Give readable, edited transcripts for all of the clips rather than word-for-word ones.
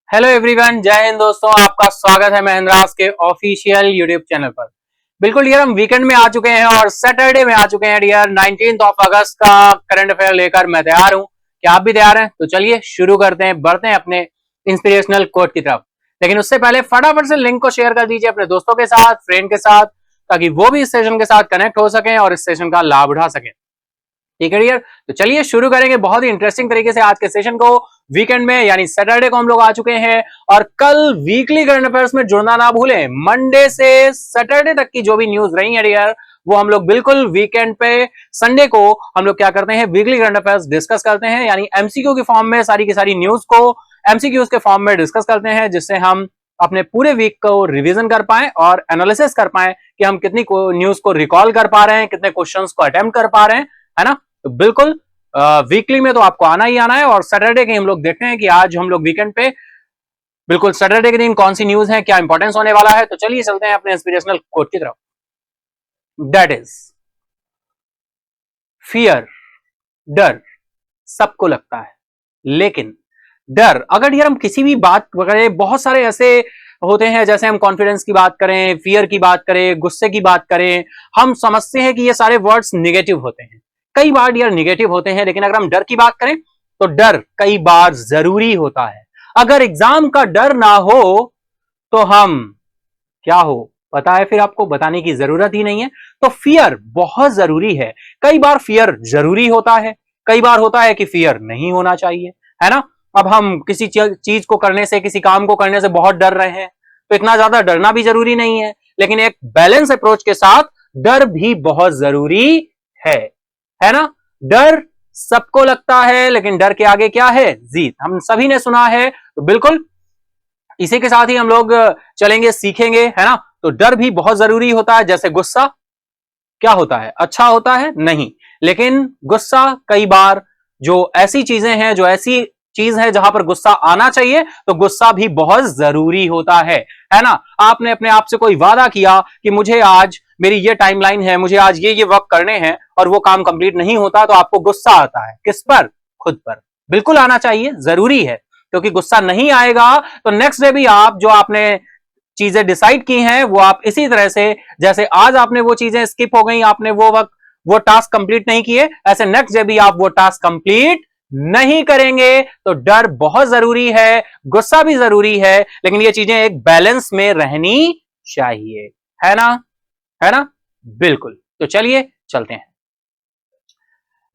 Hello everyone, जय हिंद दोस्तों। आपका स्वागत है महिंद्रास के ऑफिशियल यूट्यूब चैनल पर। बिल्कुल यार, हम वीकेंड में आ चुके हैं और सैटरडे में आ चुके हैं डियर। 19 अगस्त का करंट अफेयर लेकर मैं तैयार हूं। क्या आप भी तैयार हैं? तो चलिए शुरू करते हैं, बढ़ते हैं अपने इंस्पिरेशनल कोट की तरफ। लेकिन उससे पहले फटाफट से लिंक को शेयर कर दीजिए अपने दोस्तों के साथ, फ्रेंड के साथ, ताकि वो भी इस सेशन के साथ कनेक्ट हो सके और इस सेशन का लाभ उठा सके। ठीक है डियर, तो चलिए शुरू करेंगे बहुत ही इंटरेस्टिंग तरीके से आज के सेशन को। वीकेंड में यानी सैटरडे को हम लोग आ चुके हैं और कल वीकली करंट अफेयर्स में जुड़ना ना भूलें। मंडे से सैटरडे तक की जो भी न्यूज रही है डियर, वो हम लोग बिल्कुल वीकेंड पे संडे को हम लोग क्या करते हैं, वीकली करंट अफेयर्स डिस्कस करते हैं। यानी एमसीक्यू के फॉर्म में सारी की सारी न्यूज को एमसीक्यूज के फॉर्म में डिस्कस करते हैं, जिससे हम अपने पूरे वीक को रिवीजन कर पाए और एनालिसिस कर पाए कि हम कितनी न्यूज को रिकॉल कर पा रहे हैं, कितने क्वेश्चंस को अटेम्प्ट कर पा रहे हैं, है ना। तो बिल्कुल वीकली में तो आपको आना ही आना है। और सैटरडे के हम लोग देखते हैं कि आज हम लोग वीकेंड पे बिल्कुल सैटरडे के दिन कौन सी न्यूज है, क्या इंपॉर्टेंस होने वाला है। तो चलिए चलते हैं अपने इंस्पिरेशनल कोट की तरफ। दैट इज फियर, डर सबको लगता है, लेकिन डर अगर यार हम किसी भी बात करें, बहुत सारे ऐसे होते हैं, जैसे हम कॉन्फिडेंस की बात करें, फियर की बात करें, गुस्से की बात करें, हम समझते हैं कि ये सारे वर्ड्स निगेटिव होते हैं। कई बार यार निगेटिव होते हैं, लेकिन अगर हम डर की बात करें तो डर कई बार जरूरी होता है। अगर एग्जाम का डर ना हो तो हम क्या हो पता है, फिर आपको बताने की जरूरत ही नहीं है। तो फियर बहुत जरूरी है। कई बार फियर जरूरी होता है, कई बार होता है कि फियर नहीं होना चाहिए, है ना। अब हम किसी चीज को करने से, किसी काम को करने से बहुत डर रहे हैं, तो इतना ज्यादा डरना भी जरूरी नहीं है। लेकिन एक बैलेंस अप्रोच के साथ डर भी बहुत जरूरी है ना। डर सबको लगता है, लेकिन डर के आगे क्या है? जीत। हम सभी ने सुना है। तो बिल्कुल इसी के साथ ही हम लोग चलेंगे, सीखेंगे, है ना। तो डर भी बहुत जरूरी होता है। जैसे गुस्सा क्या होता है? अच्छा होता है? नहीं। लेकिन गुस्सा कई बार जो ऐसी चीजें हैं, जो ऐसी चीज है जहां पर गुस्सा आना चाहिए, तो गुस्सा भी बहुत जरूरी होता है ना। आपने अपने आप से कोई वादा किया कि मुझे आज मेरी ये टाइमलाइन है, मुझे आज ये वर्क करने हैं, और वो काम कंप्लीट नहीं होता, तो आपको गुस्सा आता है। किस पर? खुद पर। बिल्कुल आना चाहिए, जरूरी है। क्योंकि गुस्सा नहीं आएगा तो नेक्स्ट डे भी आप जो आपने चीजें डिसाइड की हैं, वो आप इसी तरह से, जैसे आज आपने वो चीजें स्किप हो गई, आपने वो टास्क कंप्लीट नहीं किए, ऐसे नेक्स्ट डे भी आप वो टास्क कंप्लीट नहीं करेंगे। तो डर बहुत जरूरी है, गुस्सा भी जरूरी है, लेकिन ये चीजें एक बैलेंस में रहनी चाहिए, है ना, है ना। बिल्कुल। तो चलिए चलते हैं।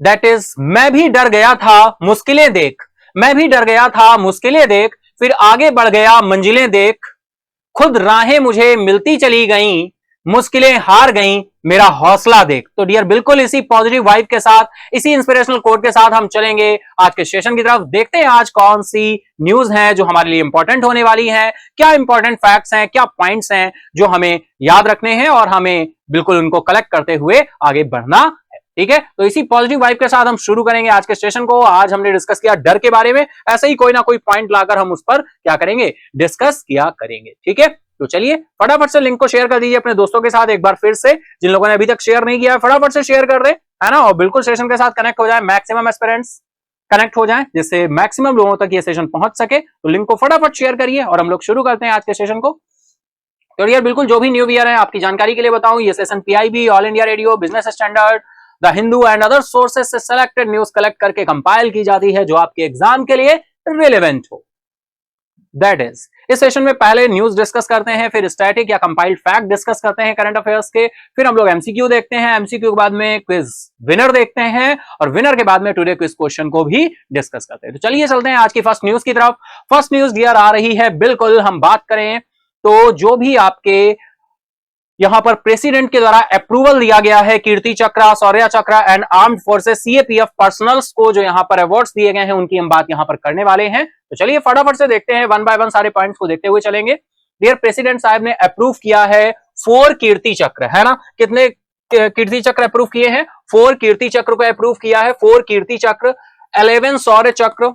दैट इज मैं भी डर गया था मुश्किलें देख, मैं भी डर गया था मुश्किलें देख, फिर आगे बढ़ गया मंजिलें देख, खुद राहें मुझे मिलती चली गईं, मुश्किलें हार गईं, मेरा हौसला देख। तो डियर बिल्कुल इसी पॉजिटिव वाइब के साथ, इसी इंस्पिरेशनल कोट के साथ हम चलेंगे आज के सेशन की तरफ। देखते हैं आज कौन सी न्यूज है जो हमारे लिए इंपॉर्टेंट होने वाली है, क्या इंपॉर्टेंट फैक्ट्स हैं, क्या पॉइंट्स हैं जो हमें याद रखने हैं और हमें बिल्कुल उनको कलेक्ट करते हुए आगे बढ़ना है। ठीक है, तो इसी पॉजिटिव वाइब के साथ हम शुरू करेंगे आज के सेशन को। आज हमने डिस्कस किया डर के बारे में, ऐसे ही कोई ना कोई पॉइंट लाकर हम उस पर क्या करेंगे, डिस्कस किया करेंगे। ठीक है, तो चलिए फटाफट से लिंक को शेयर कर दीजिए अपने दोस्तों के साथ एक बार फिर से। जिन लोगों ने अभी तक शेयर नहीं किया है, फटाफट से शेयर कर दे, है ना। और बिल्कुल सेशन के साथ कनेक्ट हो जाए, मैक्सिमम एस्पिरेंट्स कनेक्ट हो जाए, जिससे मैक्सिमम लोगों तक ये सेशन पहुंच सके। तो लिंक को फटाफट शेयर करिए और हम लोग शुरू करते हैं आज के सेशन को। तो यार बिल्कुल जो भी न्यू ईयर है, आपकी जानकारी के लिए बताऊं, ये session PIB, all India radio, business standard, the Hindu and other sources से सेलेक्टेड न्यूज कलेक्ट करके कंपाइल की जाती है, जो आपके एग्जाम के लिए रिलेवेंट हो। दैट इज, इस सेशन में पहले न्यूज डिस्कस करते हैं, फिर स्टैटिक या कंपाइल्ड फैक्ट डिस्कस करते हैं करंट अफेयर्स के, फिर हम लोग एमसीक्यू देखते हैं, एमसीक्यू के बाद में क्विज विनर देखते हैं, और विनर के बाद में टुडे क्विज क्वेश्चन को भी डिस्कस करते हैं। तो चलिए चलते हैं आज की फर्स्ट न्यूज की तरफ। फर्स्ट न्यूज डियर आ रही है, बिल्कुल हम बात करें तो जो भी आपके यहां पर प्रेसिडेंट के द्वारा अप्रूवल दिया गया है कीर्ति Chakra, Shaurya Chakra and armed forces CAPF personnels को, जो यहां पर अवार्ड्स दिए गए हैं, उनकी हम बात यहां पर करने वाले हैं। तो चलिए फटाफट से देखते हैं, वन बाय वन सारे पॉइंट्स को देखते हुए चलेंगे। डियर प्रेसिडेंट साहब ने अप्रूव किया है 4 कीर्ति चक्र, है ना। कितने कीर्ति चक्र अप्रूव किए हैं? 4 कीर्ति चक्र को अप्रूव किया है। 4 कीर्ति चक्र, 11 शौर्य चक्र,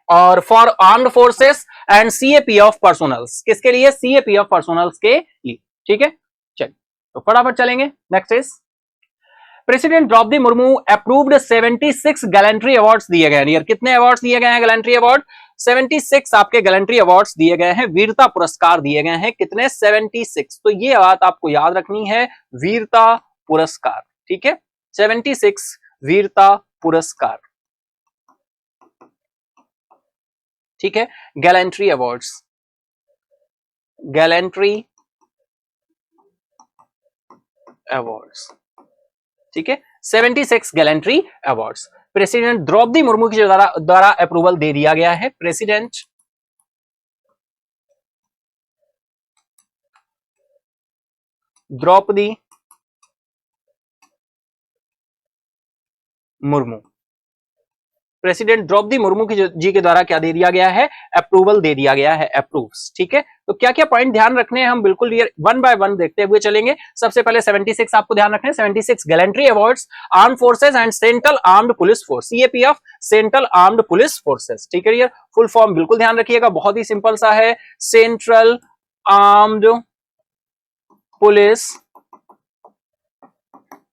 और for armed forces and CAPF personnels. किसके लिए? सीएपीएफ पर्सनल्स के लिए। ठीक है, चलिए तो फटाफट चलेंगे। Next is president Droupadi Murmu approved 76 gallantry awards दिए गए। यार कितने अवार्ड्स दिए गए हैं? गैलेंट्री अवार्ड 76 आपके गैलेंट्री अवार्ड्स दिए गए हैं, वीरता पुरस्कार दिए गए हैं। कितने? 76। तो ये बात आपको याद रखनी है, वीरता पुरस्कार। ठीक है, 76 वीरता पुरस्कार। ठीक है, गैलेंट्री अवार्ड्स, गैलेंट्री अवार्ड्स। ठीक है, 76 gallantry awards president Droupadi Murmu के द्वारा अप्रूवल दे दिया गया है। प्रेसिडेंट द्रौपदी मुर्मू, प्रेसिडेंट द्रौपदी मुर्मू जी के द्वारा क्या दे दिया गया है? अप्रूवल दे दिया गया है, अप्रूव्स। ठीक है, तो क्या क्या पॉइंट ध्यान रखने हैं हम बिल्कुल वन बाय वन देखते हुए चलेंगे। सबसे पहले 76 आपको ध्यान रखने हैं, 76 gallantry awards armed forces and central armed police force, CAPF, central armed police forces. ठीक है, फुल फॉर्म बिल्कुल ध्यान रखिएगा, बहुत ही सिंपल सा है, central armed police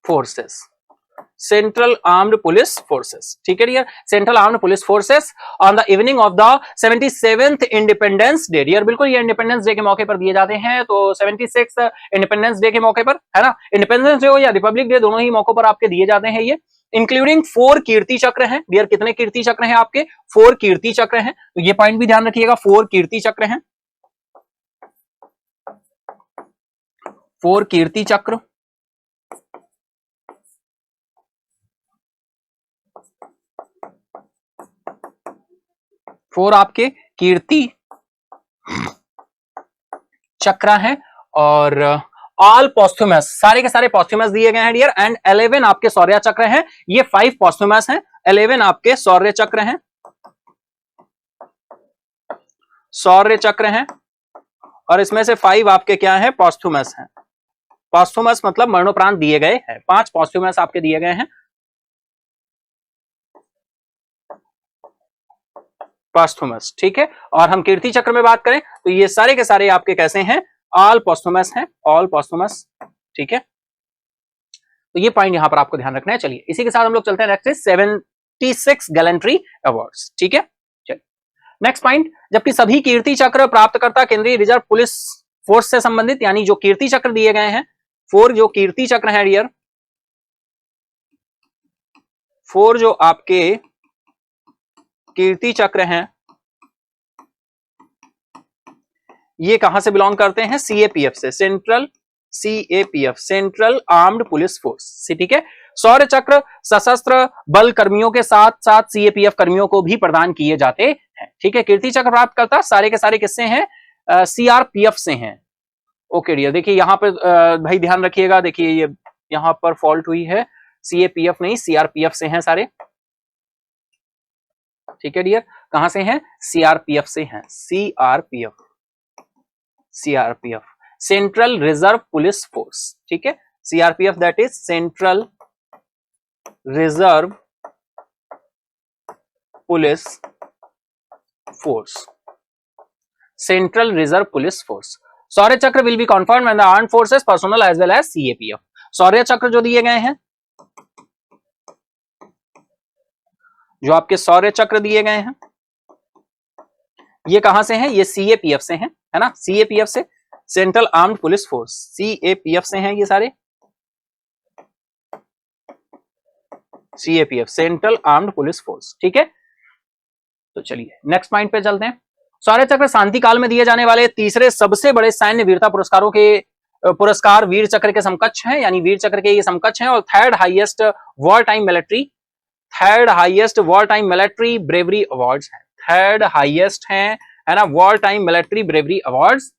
forces, central armed police forces. ठीक है dear, central armed police forces on the evening of the 77th independence day. Dear बिल्कुल ये इंडिपेंडेंस डे के मौके पर दिए जाते हैं, तो 76 इंडिपेंडेंस डे के मौके पर, है ना, इंडिपेंडेंस डे हो या रिपब्लिक डे, दोनों ही मौकों पर आपके दिए जाते हैं ये। इंक्लूडिंग 4 कीर्ति चक्र हैं। डियर कितने कीर्ति चक्र हैं आपके? 4 कीर्ति चक्र हैं, तो ये पॉइंट भी ध्यान रखिएगा, 4 कीर्ति चक्र हैं, 4 कीर्ति चक्र। फोर आपके कीर्ति चक्र हैं, और ऑल पॉस्थुमस, सारे के सारे पॉस्थुमस दिए गए हैं डियर। एंड 11 आपके शौर्य चक्र हैं, ये 5 पॉस्थुमस हैं, 11 आपके शौर्य चक्र हैं, शौर्य चक्र हैं, और इसमें से 5 आपके क्या हैं? पॉस्थुमस हैं। पॉस्थुमस मतलब मरणोपरांत दिए गए हैं, 5 पॉस्थुमस आपके दिए गए हैं, पॉस्थुमस। ठीक है, और हम कीर्ति चक्र में बात करें तो ये सारे के सारे आपके कैसे हैं? ऑल पॉस्थुमस हैं, ऑल पॉस्थुमस। ठीक है, तो ये पॉइंट यहां पर आपको ध्यान रखना है। चलिए इसी के साथ हम लोग चलते हैं नेक्स्ट 76 गैलेंट्री अवार्ड्स। ठीक है, चलिए नेक्स्ट पॉइंट, जबकि सभी कीर्ति चक्र प्राप्तकर्ता केंद्रीय रिजर्व पुलिस फोर्स से संबंधित, यानी जो कीर्ति चक्र दिए गए हैं, 4 जो कीर्ति चक्र हैं डियर, 4 जो आपके कीर्ति चक्र हैं, ये कहां से बिलोंग करते हैं? सीएपीएफ से, central CAPF, central armed police force से। ठीक है, शौर्य चक्र सशस्त्र बल कर्मियों के साथ साथ सीएपीएफ कर्मियों को भी प्रदान किए जाते हैं। ठीक है, कीर्ति चक्र प्राप्त करता सारे के सारे किससे हैं? सीआरपीएफ से हैं। ओके डियर, देखिए यहां पर भाई ध्यान रखिएगा, देखिए ये यहां पर फॉल्ट हुई है, सीएपीएफ नहीं सीआरपीएफ से हैं सारे। ठीक है डियर, कहां से हैं? सीआरपीएफ से हैं, CRPF, CRPF, central reserve police force. ठीक है, CRPF that is central reserve police force, central reserve police force. Shaurya Chakra will be conferred when the armed forces personnel as well as CAPF. Shaurya Chakra जो दिए गए हैं, जो आपके शौर्य चक्र दिए गए हैं, ये कहां से हैं? ये सीएपीएफ से हैं, है ना, सीएपीएफ से, central armed police force, CAPF से हैं ये सारे, CAPF, central armed police force. ठीक है, तो चलिए नेक्स्ट पॉइंट पे चलते हैं। शौर्य चक्र शांति काल में दिए जाने वाले तीसरे सबसे बड़े सैन्य वीरता पुरस्कारों के पुरस्कार वीर चक्र के समकक्ष हैं, यानी वीर चक्र के ये समकक्ष हैं, और third highest war time military, third highest war time military bravery awards हैं, थर्ड हाईएस्ट हैं, है ना, war time military bravery awards.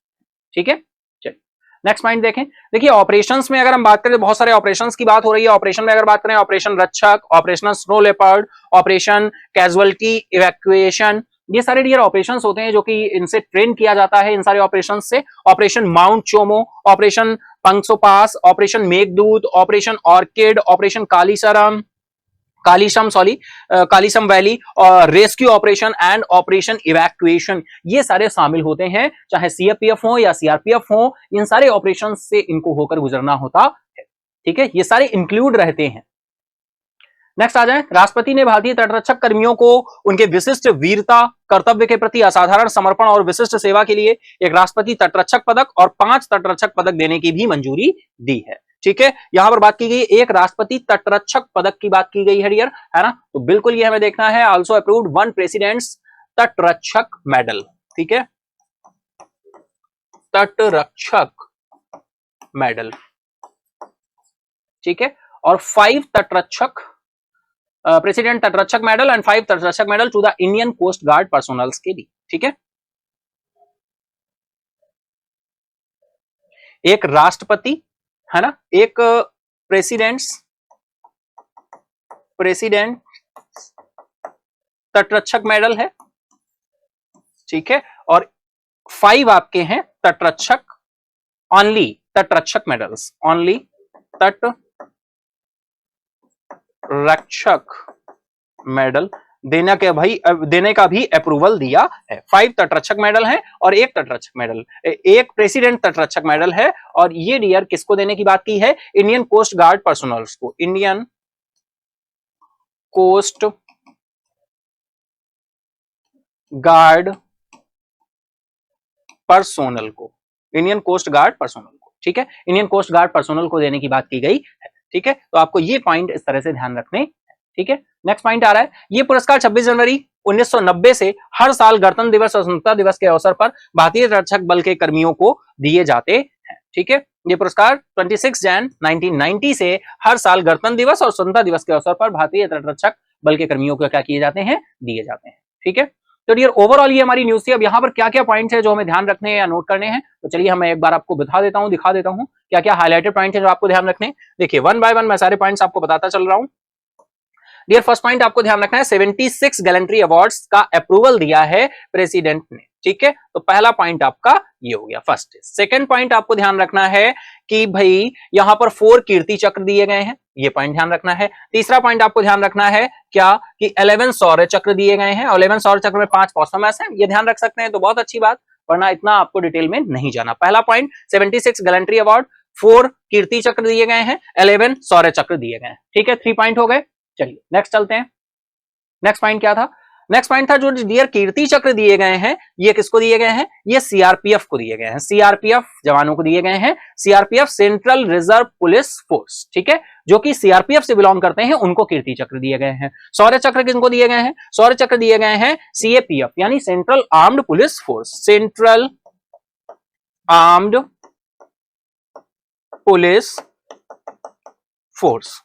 ठीक है, चलिए नेक्स्ट पॉइंट देखें। देखिए ऑपरेशंस में अगर हम बात करें, बहुत सारे ऑपरेशंस की बात हो रही है। ऑपरेशन में अगर बात करें, ऑपरेशन रक्षक, operation snow leopard, operation casualty evacuation, ये सारे डियर ऑपरेशंस होते हैं जो कि इनसे ट्रेन किया जाता है, इन सारे ऑपरेशन से। Operation mount Chomo, operation Panksho pass, operation Meghdoot, operation orchid, operation Kalisam valley, और rescue operation and operation evacuation, ये सारे शामिल होते हैं, चाहे सीएपीएफ हो या सीआरपीएफ हो, इन सारे ऑपरेशन से इनको होकर गुजरना होता है। ठीक है, ये सारे इंक्लूड रहते हैं। नेक्स्ट आ जाए, राष्ट्रपति ने भारतीय तटरक्षक कर्मियों को उनके विशिष्ट वीरता, कर्तव्य के प्रति असाधारण समर्पण और विशिष्ट सेवा के लिए एक राष्ट्रपति तटरक्षक पदक और 5 तटरक्षक पदक देने की भी मंजूरी दी है। ठीक है, यहां पर बात की गई एक राष्ट्रपति तटरक्षक पदक की बात की गई है डियर, है ना, तो बिल्कुल ये हमें देखना है। आल्सो अप्रूव्ड 1 प्रेसिडेंट्स तटरक्षक मेडल। ठीक है, तटरक्षक मेडल। ठीक है, और 5 तटरक्षक प्रेसिडेंट तटरक्षक मेडल एंड 5 तटरक्षक medal to the Indian coast guard personnels के लिए। ठीक है, एक राष्ट्रपति, है ना, एक प्रेसिडेंट तटरक्षक मेडल है। ठीक है, और 5 आपके हैं तटरक्षक, ओनली तटरक्षक मेडल्स, ओनली तटरक्षक मेडल देने का भी अप्रूवल दिया है। 5 तटरक्षक मेडल है और एक तटरक्षक मेडल, एक प्रेसिडेंट तटरक्षक मेडल है, और ये डियर किसको देने की बात की है? इंडियन कोस्ट गार्ड पर्सोनल्स को, इंडियन कोस्ट गार्ड पर्सोनल को, इंडियन कोस्ट गार्ड पर्सोनल को। ठीक है, इंडियन कोस्ट गार्ड पर्सोनल को देने की बात की गई है। ठीक है, तो आपको ये पॉइंट इस तरह से ध्यान रखने। ठीक है, नेक्स्ट पॉइंट आ रहा है, ये पुरस्कार 26 जनवरी 1990 से हर साल गणतंत्र दिवस और स्वतंत्रता दिवस के अवसर पर भारतीय तटरक्षक बल के कर्मियों को दिए जाते हैं। ठीक है, ये पुरस्कार 26 जन 1990 से हर साल गणतंत्र दिवस और स्वतंत्रता दिवस के अवसर पर भारतीय तटरक्षक बल के कर्मियों को क्या किए जाते हैं? दिए जाते हैं। ठीक है, तो डियर ओवरऑल ये हमारी न्यूज थी। अब यहाँ पर क्या क्या पॉइंट्स है जो हमें ध्यान रखने या नोट करने हैं, तो चलिए हम एक बार आपको दिखा देता हूँ क्या क्या हाईलाइटेड पॉइंट है जो आपको ध्यान रखने। देखिए 1 बाय 1 मैं सारे पॉइंट्स आपको बताता चल रहा हूँ। डियर फर्स्ट पॉइंट आपको ध्यान रखना है, 76 गैलेंट्री अवार्ड्स का अप्रूवल दिया है प्रेसिडेंट ने। ठीक है, तो पहला पॉइंट आपका ये हो गया, फर्स्ट। सेकंड पॉइंट आपको ध्यान रखना है कि भाई यहां पर 4 कीर्ति चक्र दिए गए हैं, ये पॉइंट ध्यान रखना है। तीसरा पॉइंट आपको ध्यान रखना है क्या कि 11 शौर्य चक्र दिए गए हैं, और 11 शौर्य चक्र में 5 पॉस्टमस हैं, ये ध्यान रख सकते हैं तो बहुत अच्छी बात, वरना इतना आपको डिटेल में नहीं जाना। पहला पॉइंट 76 गैलेंट्री अवार्ड, 4 कीर्ति चक्र दिए गए हैं, 11 शौर्य चक्र दिए गए हैं। ठीक है, 3 पॉइंट हो गए। चलिए नेक्स्ट चलते हैं। नेक्स्ट पॉइंट क्या था? नेक्स्ट पॉइंट था जो डियर कीर्ति चक्र दिए गए हैं, ये किसको दिए गए हैं? ये सीआरपीएफ को दिए गए हैं, सीआरपीएफ जवानों को दिए गए हैं। CRPF central reserve police force, ठीक है, जो कि सीआरपीएफ से बिलोंग करते हैं, उनको कीर्ति चक्र दिए गए हैं। शौर्य चक्र किनको दिए गए हैं? शौर्य चक्र दिए गए हैं सीएपीएफ यानी central armed police force, central armed police force,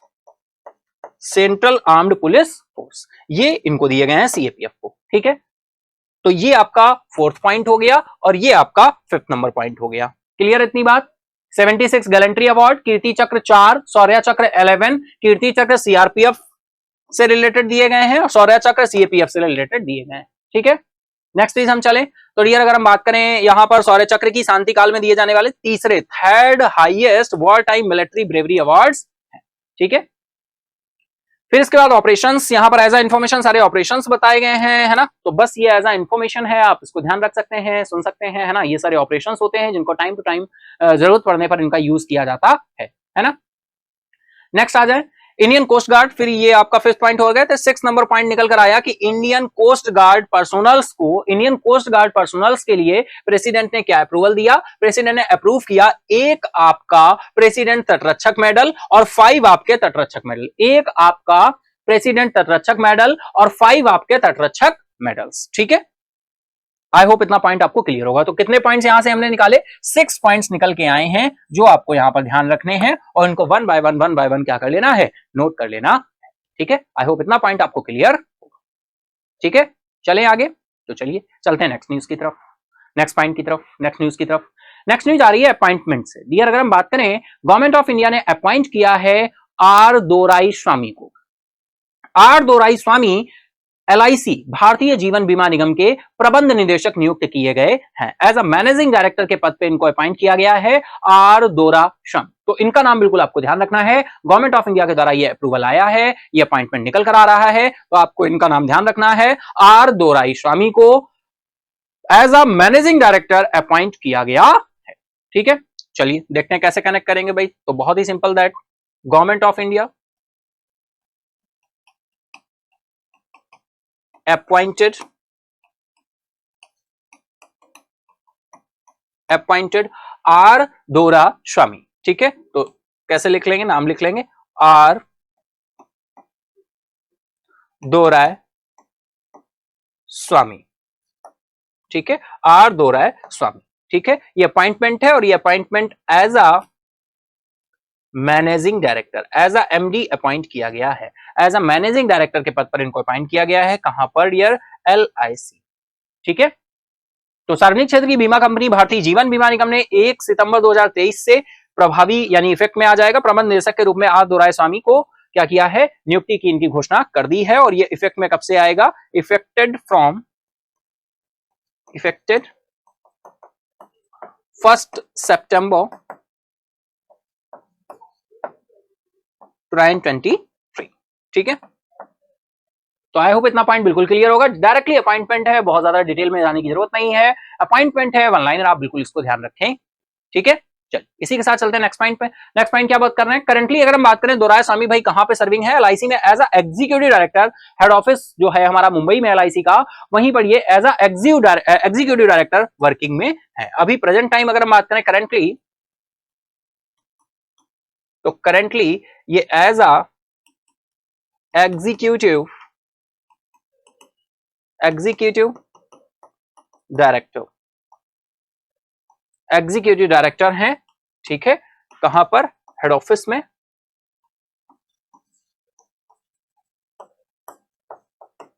central armed police force, ये इनको दिए गए हैं सीएपीएफ को। ठीक है, तो ये आपका 4th पॉइंट हो गया और ये आपका 5th नंबर पॉइंट हो गया। क्लियर इतनी बात? 76 गैलेंट्री अवार्ड, कीर्ति चक्र 4, शौर्य चक्र 11, कीर्ति चक्र सीआरपीएफ से रिलेटेड दिए गए हैं और शौर्य चक्र सीएपीएफ से रिलेटेड दिए गए हैं। ठीक है, नेक्स्ट प्लीज हम चलें। तो डियर अगर हम बात करें यहां पर शौर्य चक्र की शांति काल में दिए जाने वाले तीसरे, 3rd highest war time military bravery awards हैं। ठीक है, फिर इसके बाद ऑपरेशंस, यहां पर एज अ इंफॉर्मेशन सारे ऑपरेशंस बताए गए हैं, है ना, तो बस ये एज अ इंफॉर्मेशन है, आप इसको ध्यान रख सकते हैं, सुन सकते हैं, है ना। ये सारे ऑपरेशंस होते हैं जिनको टाइम टू टाइम जरूरत पड़ने पर इनका यूज किया जाता है ना। नेक्स्ट आ जाए इंडियन कोस्ट गार्ड, फिर ये आपका 5th पॉइंट हो गया। तो 6 नंबर पॉइंट निकल कर आया कि इंडियन कोस्ट गार्ड पर्सोनल्स को, इंडियन कोस्ट गार्ड पर्सोनल्स के लिए प्रेसिडेंट ने क्या अप्रूवल दिया? प्रेसिडेंट ने अप्रूव किया एक आपका प्रेसिडेंट तटरक्षक मेडल और 5 आपके तटरक्षक मेडल, एक आपका प्रेसिडेंट तटरक्षक मेडल और 5 आपके तटरक्षक मेडल्स। ठीक है, आई होप इतना पॉइंट आपको क्लियर होगा। तो कितने पॉइंट्स यहां से हमने निकाले? 6 पॉइंट्स निकल के आए हैं जो आपको यहां पर ध्यान रखने हैं और इनको 1 बाय 1 क्या कर लेना है? नोट कर लेना है। ठीक है, आई होप इतना पॉइंट आपको क्लियर होगा। ठीक है, चलें आगे। तो चलिए चलते हैं नेक्स्ट न्यूज की तरफ, नेक्स्ट पॉइंट की तरफ, नेक्स्ट न्यूज की तरफ। नेक्स्ट न्यूज आ रही है अपॉइंटमेंट से। डियर अगर हम बात करें, गवर्नमेंट ऑफ इंडिया ने अपॉइंट किया है आर दोराईस्वामी को। आर दोराईस्वामी एलआईसी भारतीय जीवन बीमा निगम के प्रबंध निदेशक नियुक्त किए गए हैं। एज अ मैनेजिंग डायरेक्टर के पद पे इनको अपॉइंट किया गया है आर दोराईस्वामी। तो इनका नाम बिल्कुल आपको ध्यान रखना है, गवर्नमेंट ऑफ इंडिया के द्वारा ये अप्रूवल आया है, ये अपॉइंटमेंट निकल कर आ रहा है, तो आपको इनका नाम ध्यान रखना है। आर दोराईस्वामी को as a managing director appoint किया गया है। ठीक है, चलिए देखते हैं कैसे कनेक्ट करेंगे भाई। तो बहुत ही simple that, government of India, appointed R Dora Swami. ठीक है, तो कैसे लिख लेंगे, नाम लिख लेंगे आर दोराय स्वामी। ठीक है, आर दोराय स्वामी। ठीक है, ये अपॉइंटमेंट है और ये appointment as a managing director, as a MD appoint किया गया है। एज अ मैनेजिंग डायरेक्टर के पद पर इनको अपॉइंट किया गया है। कहां पर डियर, एलआईसी। ठीक है, तो सार्वजनिक क्षेत्र की बीमा कंपनी भारतीय जीवन बीमा निगम ने 1 सितंबर 2023 से प्रभावी यानी इफेक्ट में आ जाएगा, प्रबंध निदेशक के रूप में आर दोराय स्वामी को क्या किया है, नियुक्ति की इनकी घोषणा कर दी है। और ये इफेक्ट में कब से आएगा, इफेक्टेड 1 सितंबर 2023। ठीक है, तो आई होप इतना पॉइंट बिल्कुल क्लियर होगा। डायरेक्टली अपॉइंटमेंट है, बहुत ज्यादा डिटेल में जाने की जरूरत नहीं है। अपॉइंटमेंट है, वन लाइनर, आप बिल्कुल इसको ध्यान रखें। ठीक है, चल इसी के साथ चलते हैं नेक्स्ट पॉइंट पे। नेक्स्ट पॉइंट क्या बात कर रहे हैं, करंटली अगर हम बात करें दोराय स्वामी भाई कहां पे सर्विंग है, एलआईसी में as a executive director. Head office जो है हमारा मुंबई में एलआईसी का, वहीं पर ये as a executive director working में है। अभी प्रेजेंट टाइम अगर हम बात करें करंटली, तो करंटली ये एज अ एग्जीक्यूटिव डायरेक्टर हैं। ठीक है, कहां पर, हेड ऑफिस में,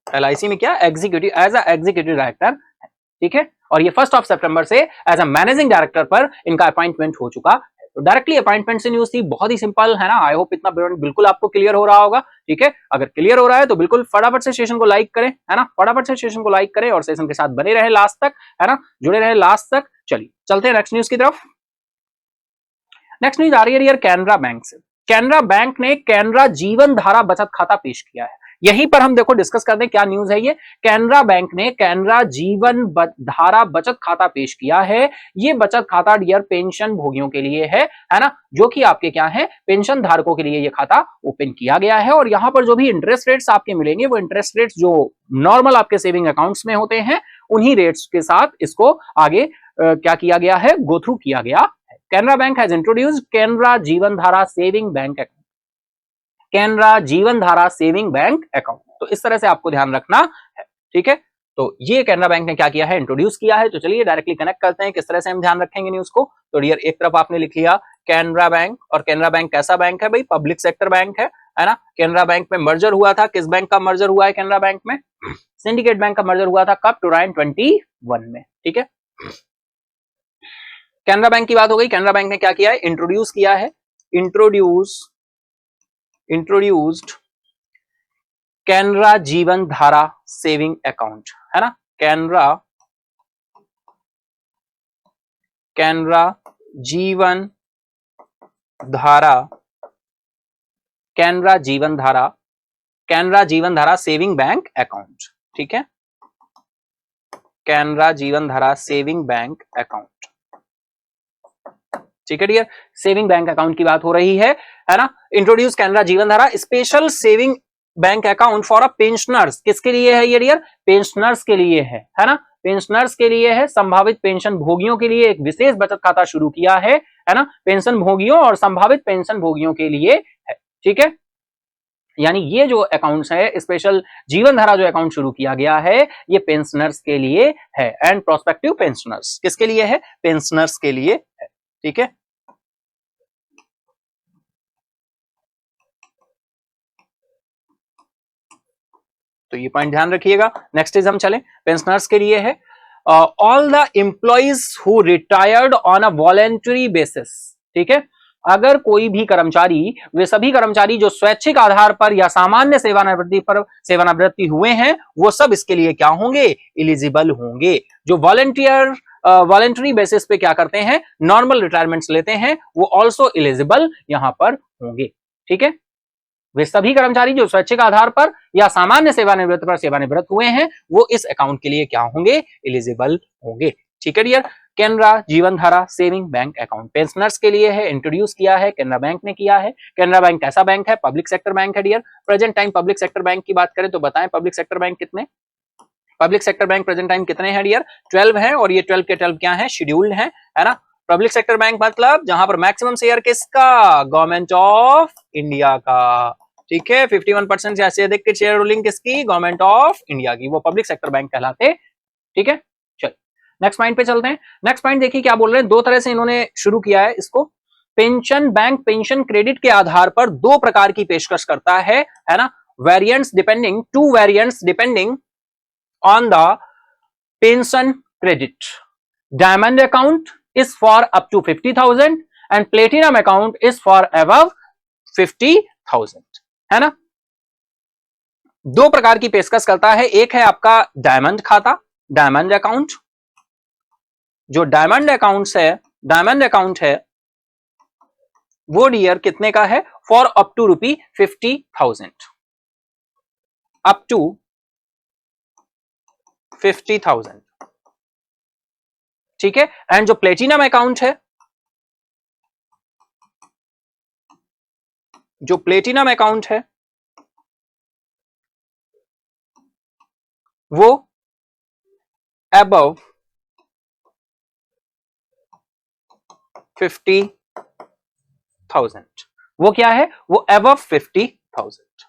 एलआईसी में क्या, executive, as a executive director. ठीक है, और ये 1 सितंबर से एज अ मैनेजिंग डायरेक्टर पर इनका अपॉइंटमेंट हो चुका है। तो डायरेक्टली अपॉइंटमेंट से न्यूज थी, बहुत ही सिंपल है ना। आई होप इतना बिल्कुल आपको क्लियर हो रहा होगा। ठीक है, अगर क्लियर हो रहा है तो बिल्कुल फटाफट से सेशन को लाइक करें, है ना, फटाफट से सेशन को लाइक करें और सेशन के साथ बने रहे लास्ट तक, है ना, जुड़े रहे लास्ट तक। चलिए चलते हैं नेक्स्ट न्यूज की तरफ। नेक्स्ट न्यूज आ रही है यार कैनरा बैंक से। कैनरा बैंक ने कैनरा जीवन धारा बचत खाता पेश किया है। यहीं पर हम देखो डिस्कस करते हैं क्या न्यूज है ये। कैनरा बैंक ने कैनरा जीवन धारा बचत खाता पेश किया है। ये बचत खाता डियर पेंशन भोगियों के लिए है ना, जो कि आपके क्या है, पेंशन धारकों के लिए ये खाता ओपन किया गया है। और यहां पर जो भी इंटरेस्ट रेट्स आपके मिलेंगे, वो इंटरेस्ट रेट्स जो नॉर्मल आपके सेविंग अकाउंट्स में होते हैं, उन्हीं रेट्स के साथ इसको आगे क्या किया गया है, गो थ्रू किया गया। Canara bank has introduced Canara जीवन Dhara saving bank account, Canara जीवन धारा सेविंग बैंक अकाउंट। तो इस तरह से आपको ध्यान रखना है। ठीक है, तो ये कैनरा बैंक ने क्या किया है, इंट्रोड्यूस किया है। तो चलिए डायरेक्टली कनेक्ट करते हैं किस तरह से हम ध्यान रखेंगे न्यूज को। तो डियर एक तरफ आपने लिख लिया कैनरा बैंक, और कैनरा बैंक कैसा बैंक है भाई, पब्लिक सेक्टर बैंक है ना। कैनरा बैंक में मर्जर हुआ था, किस बैंक का मर्जर हुआ है कैनरा बैंक में, सिंडिकेट बैंक का मर्जर हुआ था कब, 2021 में। ठीक है, कैनरा बैंक की बात हो गई। कैनरा बैंक ने क्या किया है, इंट्रोड्यूस किया है, इंट्रोड्यूस्ड कैनरा जीवन धारा सेविंग अकाउंट, है ना, कैनरा जीवन धारा, कैनरा जीवन धारा सेविंग बैंक अकाउंट। ठीक है, कैनरा जीवन धारा सेविंग बैंक अकाउंट। ठीक है डियर, सेविंग बैंक अकाउंट की बात हो रही है ना। इंट्रोड्यूस कैनरा जीवन धारा special saving bank account for a pensioners. किसके लिए है ये डियर, पेंशनर्स के लिए है ना, पेंशनर्स के लिए है, संभावित पेंशन भोगियों के लिए एक विशेष बचत खाता शुरू किया है ना, पेंशन भोगियों और संभावित पेंशन भोगियों के लिए है। ठीक है, यानी ये जो अकाउंट्स है, स्पेशल जीवन धारा जो अकाउंट शुरू किया गया है, ये पेंशनर्स के लिए है, एंड प्रोस्पेक्टिव पेंशनर्स, किसके लिए है, पेंशनर्स के लिए है। ठीक है, तो ये पॉइंट ध्यान रखिएगा। नेक्स्ट इज हम चलें, पेंशनर्स के लिए है, all the employees who retired on a voluntary basis. ठीक है, अगर कोई भी कर्मचारी, वे सभी कर्मचारी जो स्वैच्छिक आधार पर या सामान्य सेवानिवृत्ति हुए हैं, वो सब इसके लिए क्या होंगे, एलिजिबल होंगे। जो वॉलेंटरी बेसिस पे क्या करते हैं, नॉर्मल रिटायरमेंट्स लेते हैं, वो ऑल्सो एलिजिबल यहां पर होंगे। ठीक है, वे सभी कर्मचारी जो स्वैच्छिक आधार पर या सामान्य सेवानिवृत्ति पर सेवानिवृत्त हुए हैं, वो इस अकाउंट के लिए क्या होंगे, एलिजिबल होंगे। ठीक है डियर, कैनरा जीवन Dhara saving bank account pensioners के लिए है, इंट्रोड्यूस किया है, कैनरा बैंक ने किया है। कैनरा बैंक कैसा बैंक है, पब्लिक सेक्टर बैंक है dear. Present time public sector bank की बात करें तो बताएं पब्लिक सेक्टर बैंक कितने, public sector bank present time कितने हैं डियर? 12 है, और ये 12 के 12 क्या है? शेड्यूल्ड है ना? पब्लिक सेक्टर बैंक मतलब जहां पर मैक्सिमम शेयर किसका? गवर्नमेंट ऑफ इंडिया का, ठीक है। 51% से अधिक की शेयर होल्डिंग किसकी? गवर्नमेंट ऑफ इंडिया की, वो पब्लिक सेक्टर बैंक कहलाते, ठीक है। चल नेक्स्ट पॉइंट पे चलते हैं। नेक्स्ट पॉइंट देखिए क्या बोल रहे हैं, दो तरह से इन्होंने शुरू किया है इसको। पेंशन बैंक पेंशन क्रेडिट के आधार पर दो प्रकार की पेशकश करता है ना? Variants depending, to variants depending on the pension credit. Diamond account is for up to 50,000 and platinum account is for above 50,000, है ना? दो प्रकार की पेशकश करता है, एक है आपका डायमंड खाता, डायमंड अकाउंट। जो डायमंड अकाउंट है वो डियर कितने का है? For up to ₹50,000, up to 50,000, ठीक है। एंड जो प्लेटिनम अकाउंट है, जो प्लेटिनम अकाउंट है वो अबव 50,000, वो क्या है? वो अबव 50,000,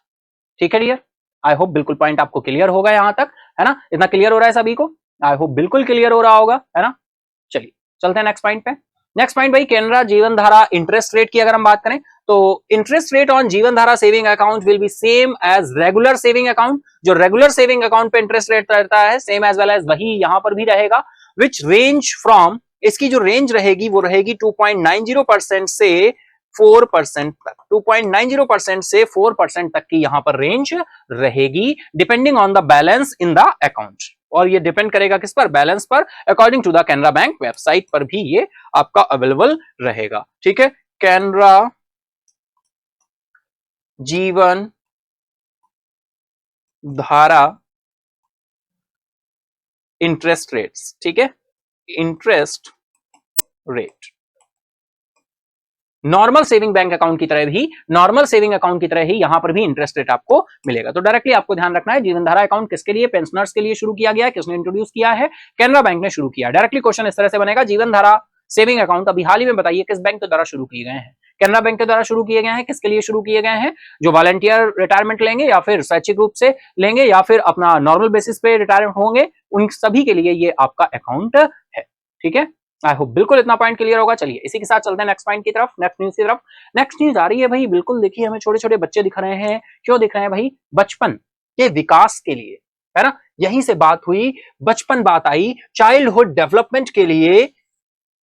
ठीक है डियर। आई होप बिल्कुल पॉइंट आपको क्लियर होगा यहां तक, है ना? इतना क्लियर हो रहा है सभी को? आई होप बिल्कुल क्लियर हो रहा होगा, है ना? चलिए चलते हैं नेक्स्ट पॉइंट पे। नेक्स्ट पॉइंट भाई, कैनरा जीवन धारा इंटरेस्ट रेट की अगर हम बात करें तो interest rate on Jeevan Dhara saving account will be same as regular saving account. जो रेगुलर सेविंग अकाउंट पे इंटरेस्ट रेट रहता है सेम एज वेल एज वही यहां पर भी रहेगा। विच रेंज फ्रॉम, इसकी जो रेंज रहेगी वो रहेगी 2.90% से 4% तक, 2.90% से 4% तक की यहां पर रेंज रहेगी, depending on the balance in the account. और ये डिपेंड करेगा किस पर? बैलेंस पर। According to the Canara bank website पर भी ये आपका अवेलेबल रहेगा, ठीक है। कैनरा जीवन धारा इंटरेस्ट रेट्स, ठीक है, interest rate normal saving bank account की तरह भी, नॉर्मल सेविंग अकाउंट की तरह ही यहां पर भी इंटरेस्ट रेट आपको मिलेगा। तो डायरेक्टली आपको ध्यान रखना है, जीवन धारा अकाउंट किसके लिए? पेंशनर्स के लिए शुरू किया गया है। किसने इंट्रोड्यूस किया है? कैनरा बैंक ने शुरू किया। डायरेक्टली क्वेश्चन इस तरह से बनेगा, जीवन धारा सेविंग अकाउंट अभी हाल ही में बताइए किस बैंक के द्वारा शुरू किए गए हैं? कैनरा बैंक के द्वारा शुरू किए गए हैं। किसके लिए शुरू किए गए हैं? जो वॉलंटियर रिटायरमेंट लेंगे या फिर स्वैच्छिक रूप से लेंगे या फिर अपना नॉर्मल बेसिस पे रिटायर होंगे, उन सभी के लिए ये आपका अकाउंट है, ठीक है। आई होप बिल्कुल इतना पॉइंट क्लियर होगा। चलिए इसी के साथ चलते हैं नेक्स्ट पॉइंट की तरफ, नेक्स्ट न्यूज की तरफ। नेक्स्ट न्यूज आ रही है भाई, बिल्कुल देखिए हमें छोटे छोटे बच्चे दिख रहे हैं। क्यों दिख रहे हैं भाई? बचपन के विकास के लिए, है ना? यहीं से बात हुई, बचपन बात आई, चाइल्डहुड डेवलपमेंट के लिए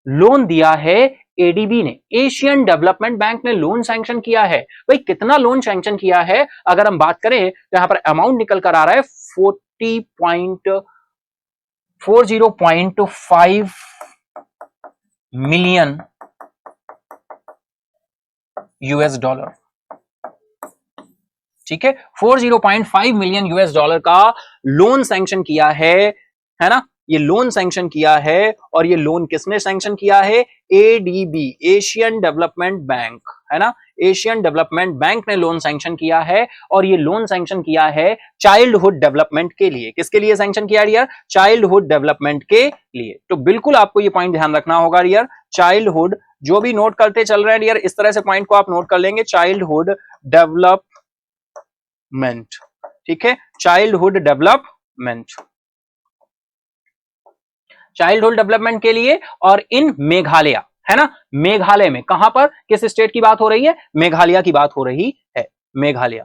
लोन दिया है एडीबी ने, एशियन डेवलपमेंट बैंक ने लोन सैंक्शन किया है। भाई कितना लोन सैंक्शन किया है अगर हम बात करें तो यहां पर अमाउंट निकल कर आ रहा है 40.5 मिलियन यूएस डॉलर, ठीक है। 40.5 मिलियन यूएस डॉलर का लोन सैंक्शन किया है ना? ये लोन सैंक्शन किया है, और ये लोन किसने सैंक्शन किया है? एडीबी, एशियन डेवलपमेंट बैंक, है ना? एशियन डेवलपमेंट बैंक ने लोन सैंक्शन किया है, और ये लोन सैंक्शन किया है चाइल्डहुड डेवलपमेंट के लिए। किसके लिए सैंक्शन किया डियर? चाइल्डहुड डेवलपमेंट के लिए। तो बिल्कुल आपको ये पॉइंट ध्यान रखना होगा डियर, चाइल्डहुड, जो भी नोट करते चल रहे हैं डियर, इस तरह से पॉइंट को आप नोट कर लेंगे, चाइल्डहुड डेवलपमेंट, ठीक है, चाइल्डहुड डेवलपमेंट, चाइल्डहुड डेवलपमेंट के लिए। और इन मेघालय, है ना? मेघालय में कहां पर, किस स्टेट की बात हो रही है? मेघालय की बात हो रही है, मेघालय,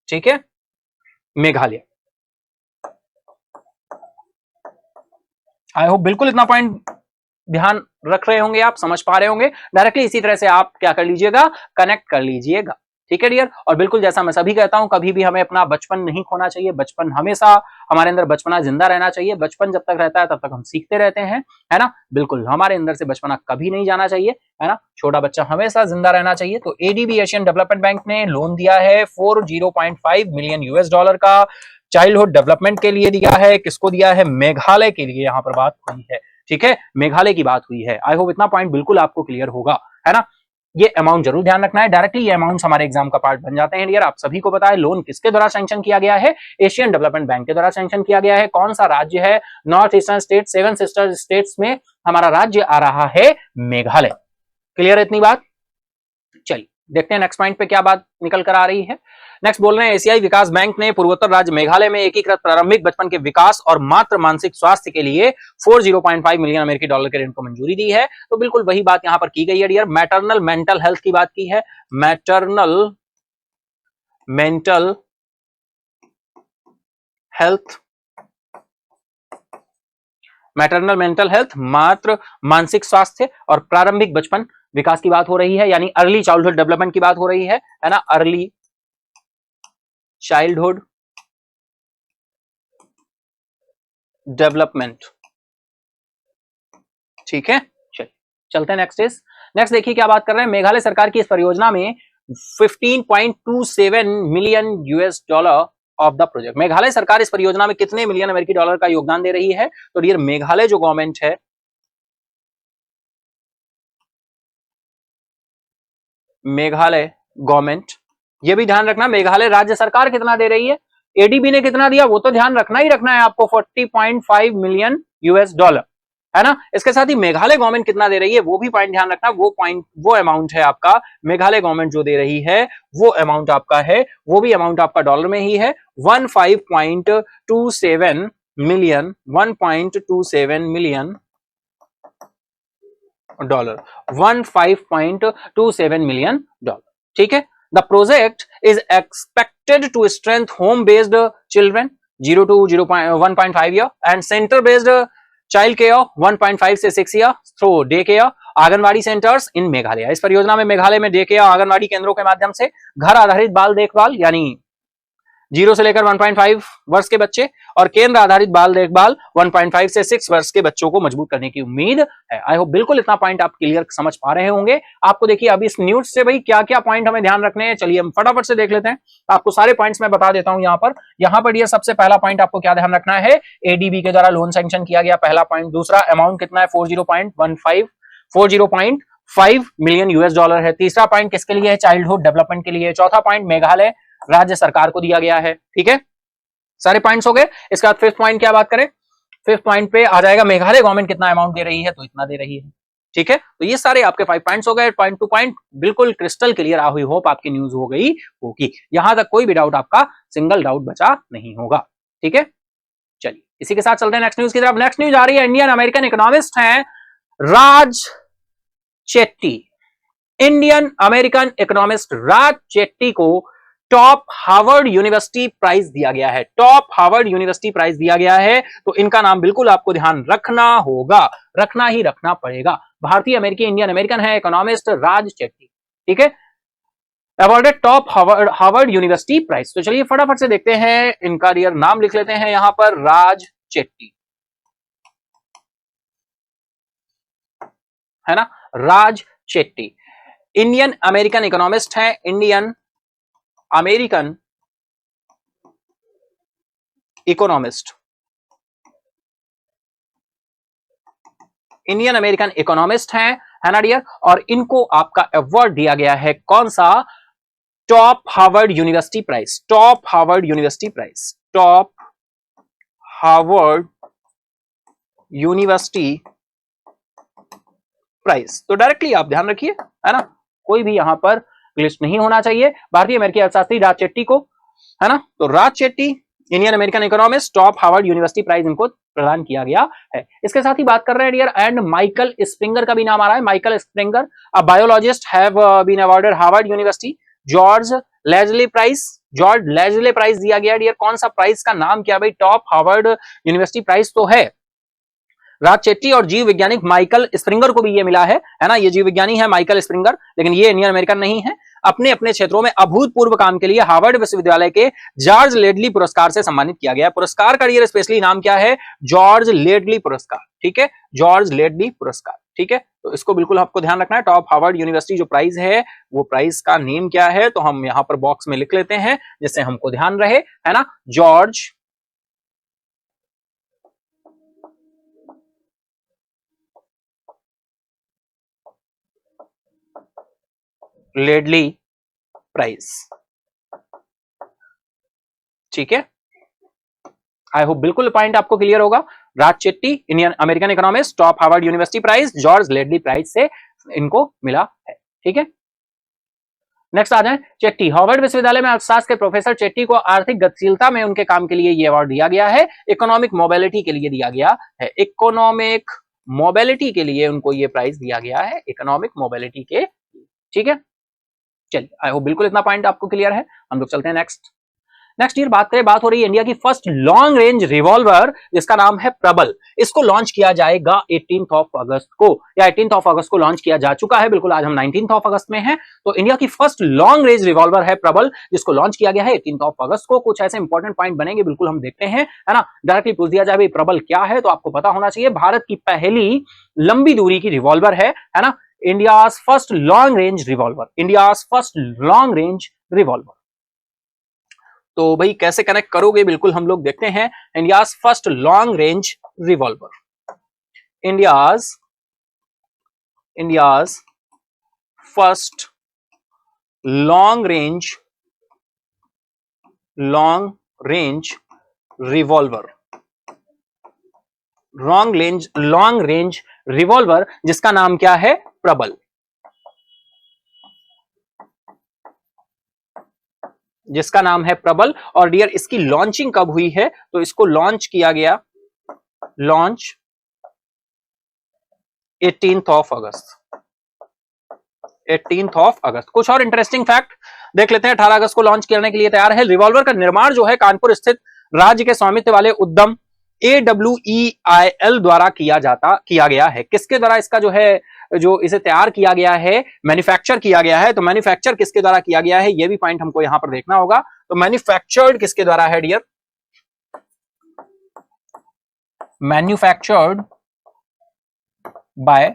ठीक है, मेघालय। आई होप बिल्कुल इतना पॉइंट ध्यान रख रहे होंगे, आप समझ पा रहे होंगे। डायरेक्टली इसी तरह से आप क्या कर लीजिएगा? कनेक्ट कर लीजिएगा, ठीक है डियर। और बिल्कुल जैसा मैं सभी कहता हूं, कभी भी हमें अपना बचपन नहीं खोना चाहिए। बचपन हमेशा हमारे अंदर, बचपना जिंदा रहना चाहिए। बचपन जब तक रहता है तब तक हम सीखते रहते हैं, है ना? बिल्कुल हमारे अंदर से बचपना कभी नहीं जाना चाहिए, है ना? छोटा बच्चा हमेशा जिंदा रहना चाहिए। तो एडीबी, एशियन डेवलपमेंट बैंक ने लोन दिया है 40.5 मिलियन यूएस डॉलर का, चाइल्डहुड डेवलपमेंट के लिए दिया है। किसको दिया है? मेघालय के लिए यहां पर बात हुई है, ठीक है, मेघालय की बात हुई है। आई होप इतना पॉइंट बिल्कुल आपको क्लियर होगा, है ना? ये अमाउंट जरूर ध्यान रखना है, डायरेक्टली ये अमाउंट हमारे एग्जाम का पार्ट बन जाते हैं डियर। आप सभी को पता है लोन किसके द्वारा सैंक्शन किया गया है, एशियन डेवलपमेंट बैंक के द्वारा सैंक्शन किया गया है। कौन सा राज्य है, north eastern state, 7 sister states में हमारा राज्य आ रहा है मेघालय। क्लियर है इतनी बात? चलिए देखते हैं नेक्स्ट पॉइंट पे क्या बात निकल कर आ रही है। नेक्स्ट बोल रहे हैं एशियाई विकास बैंक ने पूर्वोत्तर राज्य मेघालय में एकीकृत प्रारंभिक बचपन के विकास और मात्र मानसिक स्वास्थ्य के लिए 40.5 मिलियन अमेरिकी डॉलर के ऋण को मंजूरी दी है। तो बिल्कुल वही बात यहां पर की गई है डियर, मैटरनल मेंटल हेल्थ की बात की है, maternal mental health, maternal mental health मात्र मानसिक स्वास्थ्य और प्रारंभिक बचपन विकास की बात हो रही है, यानी अर्ली चाइल्डहुड डेवलपमेंट की बात हो रही है ना, अर्ली चाइल्डहुड डेवलपमेंट। ठीक है, चलते हैं नेक्स्ट देखिए क्या बात कर रहे हैं। मेघालय सरकार की इस परियोजना में 15.27 million US dollar of the project. Meghalaya सरकार इस परियोजना में कितने मिलियन अमेरिकी डॉलर का योगदान दे रही है? तो डियर मेघालय जो गवर्नमेंट है, मेघालय गवर्नमेंट, ये भी ध्यान रखना मेघालय राज्य सरकार कितना दे रही है, एडीबी ने कितना दिया वो तो ध्यान रखना ही रखना है आपको, 40.5 मिलियन यूएस डॉलर, है ना। इसके साथ ही मेघालय गवर्नमेंट कितना दे रही है वो भी पॉइंट ध्यान रखना, वो अमाउंट है आपका, मेघालय गवर्नमेंट जो दे रही है वो अमाउंट आपका है, वो भी अमाउंट आपका डॉलर में ही है, 15.27 million, 1.27 million dollar, 15.27 million dollar. ठीक है, the project is expected to strength home based children 0 to 1.5 year and centre based child care 1.5 से 6 year through day care Anganwadi centres in Meghalaya. इस परियोजना में मेघालय में डे केयर आंगनवाड़ी केंद्रों के माध्यम से घर आधारित बाल देखभाल, यानी 0 से लेकर 1.5 वर्ष के बच्चे, और केंद्र आधारित बाल देखभाल 1.5 से 6 वर्ष के बच्चों को मजबूत करने की उम्मीद है। आई होप बिल्कुल इतना पॉइंट आप क्लियर समझ पा रहे होंगे। आपको देखिए अब इस न्यूज से भाई क्या क्या पॉइंट हमें ध्यान रखने हैं, चलिए हम फटाफट से देख लेते हैं। आपको सारे पॉइंट्स मैं बता देता हूं यहाँ पर ये सबसे पहला पॉइंट आपको क्या ध्यान रखना है, एडीबी के द्वारा लोन सैंक्शन किया गया, पहला पॉइंट। दूसरा अमाउंट कितना है, 40.5 मिलियन यूएस डॉलर है। तीसरा पॉइंट किसके लिए है, चाइल्डहुड डेवलपमेंट के लिए। चौथा पॉइंट मेघालय राज्य सरकार को दिया गया है। ठीक है, सारे पॉइंट्स हो गए। इसके बाद फिफ्थ पॉइंट क्या बात करें, फिफ्थ पॉइंट पे आ जाएगा मेघालय गवर्नमेंट कितना अमाउंट दे रही है, तो इतना दे रही है। ठीक है, तो ये सारे आपके 5 पॉइंट्स हो गए, पॉइंट टू पॉइंट बिल्कुल क्रिस्टल क्लियर। आई होप आपकी न्यूज हो गई होगी, यहां तक कोई भी डाउट आपका सिंगल डाउट बचा नहीं होगा। ठीक है, चलिए इसी के साथ चलते हैं नेक्स्ट न्यूज की तरफ। नेक्स्ट न्यूज आ रही है, इंडियन अमेरिकन इकोनॉमिस्ट हैं राज Chetty. Indian American economist Raj Chetty को टॉप हार्वर्ड यूनिवर्सिटी प्राइज दिया गया है, टॉप हार्वर्ड यूनिवर्सिटी प्राइज दिया गया है। तो इनका नाम बिल्कुल आपको ध्यान रखना होगा, रखना ही रखना पड़ेगा। भारतीय अमेरिकी इंडियन अमेरिकन है इकोनॉमिस्ट राज चेट्टी। ठीक है, awarded top Harvard University prize. तो चलिए फटाफट से देखते हैं इनका रियल नाम लिख लेते हैं यहां पर, राज चेट्टी, है ना, राज चेट्टी इंडियन अमेरिकन इकोनॉमिस्ट है, Indian American economist, Indian American economist है ना डियर। और इनको आपका अवार्ड दिया गया है कौन सा, top Harvard University prize, top Harvard University prize, top Harvard University prize. तो डायरेक्टली आप ध्यान रखिए, है ना, कोई भी यहां पर लिस्ट नहीं होना चाहिए। भारतीय अमेरिकी अर्थशास्त्री राज चेट्टी को, है ना, तो Raj Chetty Indian American economist top Harvard University prize इनको प्रदान किया गया है। इसके साथ ही बात कर रहे हैं डियर, एंड माइकल स्प्रिंगर का भी नाम आ रहा है, Michael Springer a biologist have been awarded Harvard University George Ledley prize, George Ledley prize दिया गया डियर। कौन सा प्राइज का नाम क्या भाई, टॉप हार्वर्ड यूनिवर्सिटी प्राइज तो है राज चेट्टी, और जीव वैज्ञानिक माइकल स्प्रिंगर को भी ये मिला है ना, ये जीव विज्ञानी है माइकल स्प्रिंगर, लेकिन ये इंडियन अमेरिकन नहीं है। अपने अपने क्षेत्रों में अभूतपूर्व काम के लिए हार्वर्ड विश्वविद्यालय के जॉर्ज लेडली पुरस्कार से सम्मानित किया गया। पुरस्कार का ये स्पेशली नाम क्या है, जॉर्ज लेडली पुरस्कार। ठीक है, जॉर्ज लेडली पुरस्कार। ठीक है, तो इसको बिल्कुल आपको ध्यान रखना है। टॉप हार्वर्ड यूनिवर्सिटी जो प्राइज है वो प्राइज का नेम क्या है, तो हम यहां पर बॉक्स में लिख लेते हैं जिससे हमको ध्यान रहे, है ना, जॉर्ज लेडली प्राइस। ठीक है, आई होप बिल्कुल पॉइंट आपको क्लियर होगा। Raj Chetty, Indian American economist, top Harvard University prize, George Ledley prize से इनको मिला है। ठीक है, नेक्स्ट आ जाए चेट्टी। हार्वर्ड विश्वविद्यालय में अर्थशास्त्र के प्रोफेसर चेट्टी को आर्थिक गतिशीलता में उनके काम के लिए यह अवार्ड दिया गया है। इकोनॉमिक मोबिलिटी के लिए दिया गया है। इकोनॉमिक मोबिलिटी के लिए उनको यह प्राइज दिया गया है, इकोनॉमिक मोबिलिटी के। ठीक है, चलिए आई होप बिल्कुल इतना पॉइंट आपको क्लियर है। हम लोग चलते हैं नेक्स्ट ईयर बात हो रही है इंडिया की फर्स्ट लॉन्ग रेंज रिवॉल्वर जिसका नाम है प्रबल। इसको लॉन्च किया जाएगा 18 अगस्त को, या 18 अगस्त को लॉन्च किया जा चुका है। बिल्कुल, आज हम 19 अगस्त में हैं। तो इंडिया की फर्स्ट लॉन्ग रेंज रिवॉल्वर है प्रबल, जिसको लॉन्च किया गया है 18 अगस्त को। कुछ ऐसे इंपॉर्टेंट पॉइंट बनेंगे, बिल्कुल हम देखते हैं, है ना। डायरेक्टली पूछ दिया जाए भाई प्रबल क्या है, तो आपको पता होना चाहिए भारत की पहली लंबी दूरी की रिवॉल्वर है ना। India's first long range revolver, India's first long range revolver. तो भाई कैसे कनेक्ट करोगे, बिल्कुल हम लोग देखते हैं। India's first long range revolver, India's first long range revolver, long range revolver जिसका नाम क्या है, प्रबल, जिसका नाम है प्रबल। और डियर इसकी लॉन्चिंग कब हुई है, तो इसको लॉन्च किया गया, लॉन्च 18 अगस्त, 18 अगस्त। कुछ और इंटरेस्टिंग फैक्ट देख लेते हैं। 18 अगस्त को लॉन्च करने के लिए तैयार है। रिवॉल्वर का निर्माण जो है कानपुर स्थित राज्य के स्वामित्व वाले उद्यम AWEIL द्वारा किया गया है। किसके द्वारा इसका जो इसे तैयार किया गया है, मैन्युफैक्चर किया गया है। तो मैन्युफैक्चर किसके द्वारा किया गया है, यह भी पॉइंट हमको यहां पर देखना होगा। तो मैन्युफैक्चर्ड किसके द्वारा है डियर, मैन्युफैक्चर्ड बाय,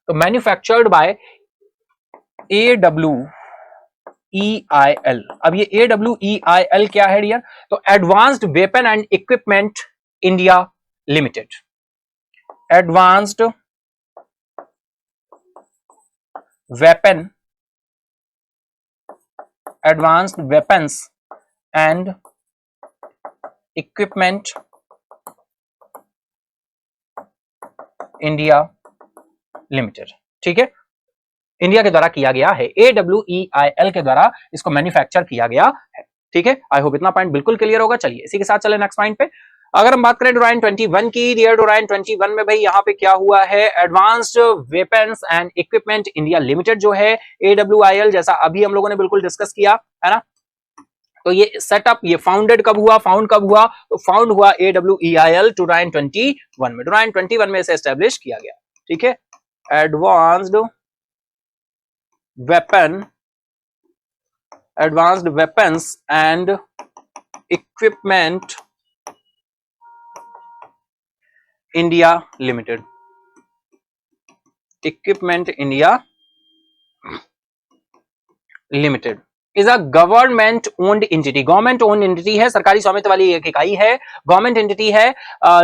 तो मैन्युफैक्चर्ड बाय AWEIL। अब ये AWEIL क्या है डियर, तो advanced weapon and equipment India limited, advanced weapons and equipment India limited. ठीक है, इंडिया के द्वारा किया गया है, AWEIL के द्वारा इसको मैन्युफैक्चर किया गया है। ठीक है, आई होप इतना पॉइंट बिल्कुल क्लियर होगा। चलिए इसी के साथ चले नेक्स्ट पॉइंट पे। अगर हम बात करें डोराइन 21 की, डियर डोराइन 21 में भाई यहाँ पे क्या हुआ है, advanced weapons and equipment India limited जो है AWEIL, जैसा अभी हम लोगों ने बिल्कुल डिस्कस किया है ना। तो ये सेटअप, ये फाउंड कब हुआ, तो फाउंड हुआ AWEIL डोराइन 21 में, डोराइन 21 में इसे एस्टेब्लिश किया गया। ठीक है, advanced weapons and equipment India limited, equipment India limited is a government owned entity, government owned entity है, सरकारी स्वामित्व वाली एक इकाई है, गवर्नमेंट एंटिटी है,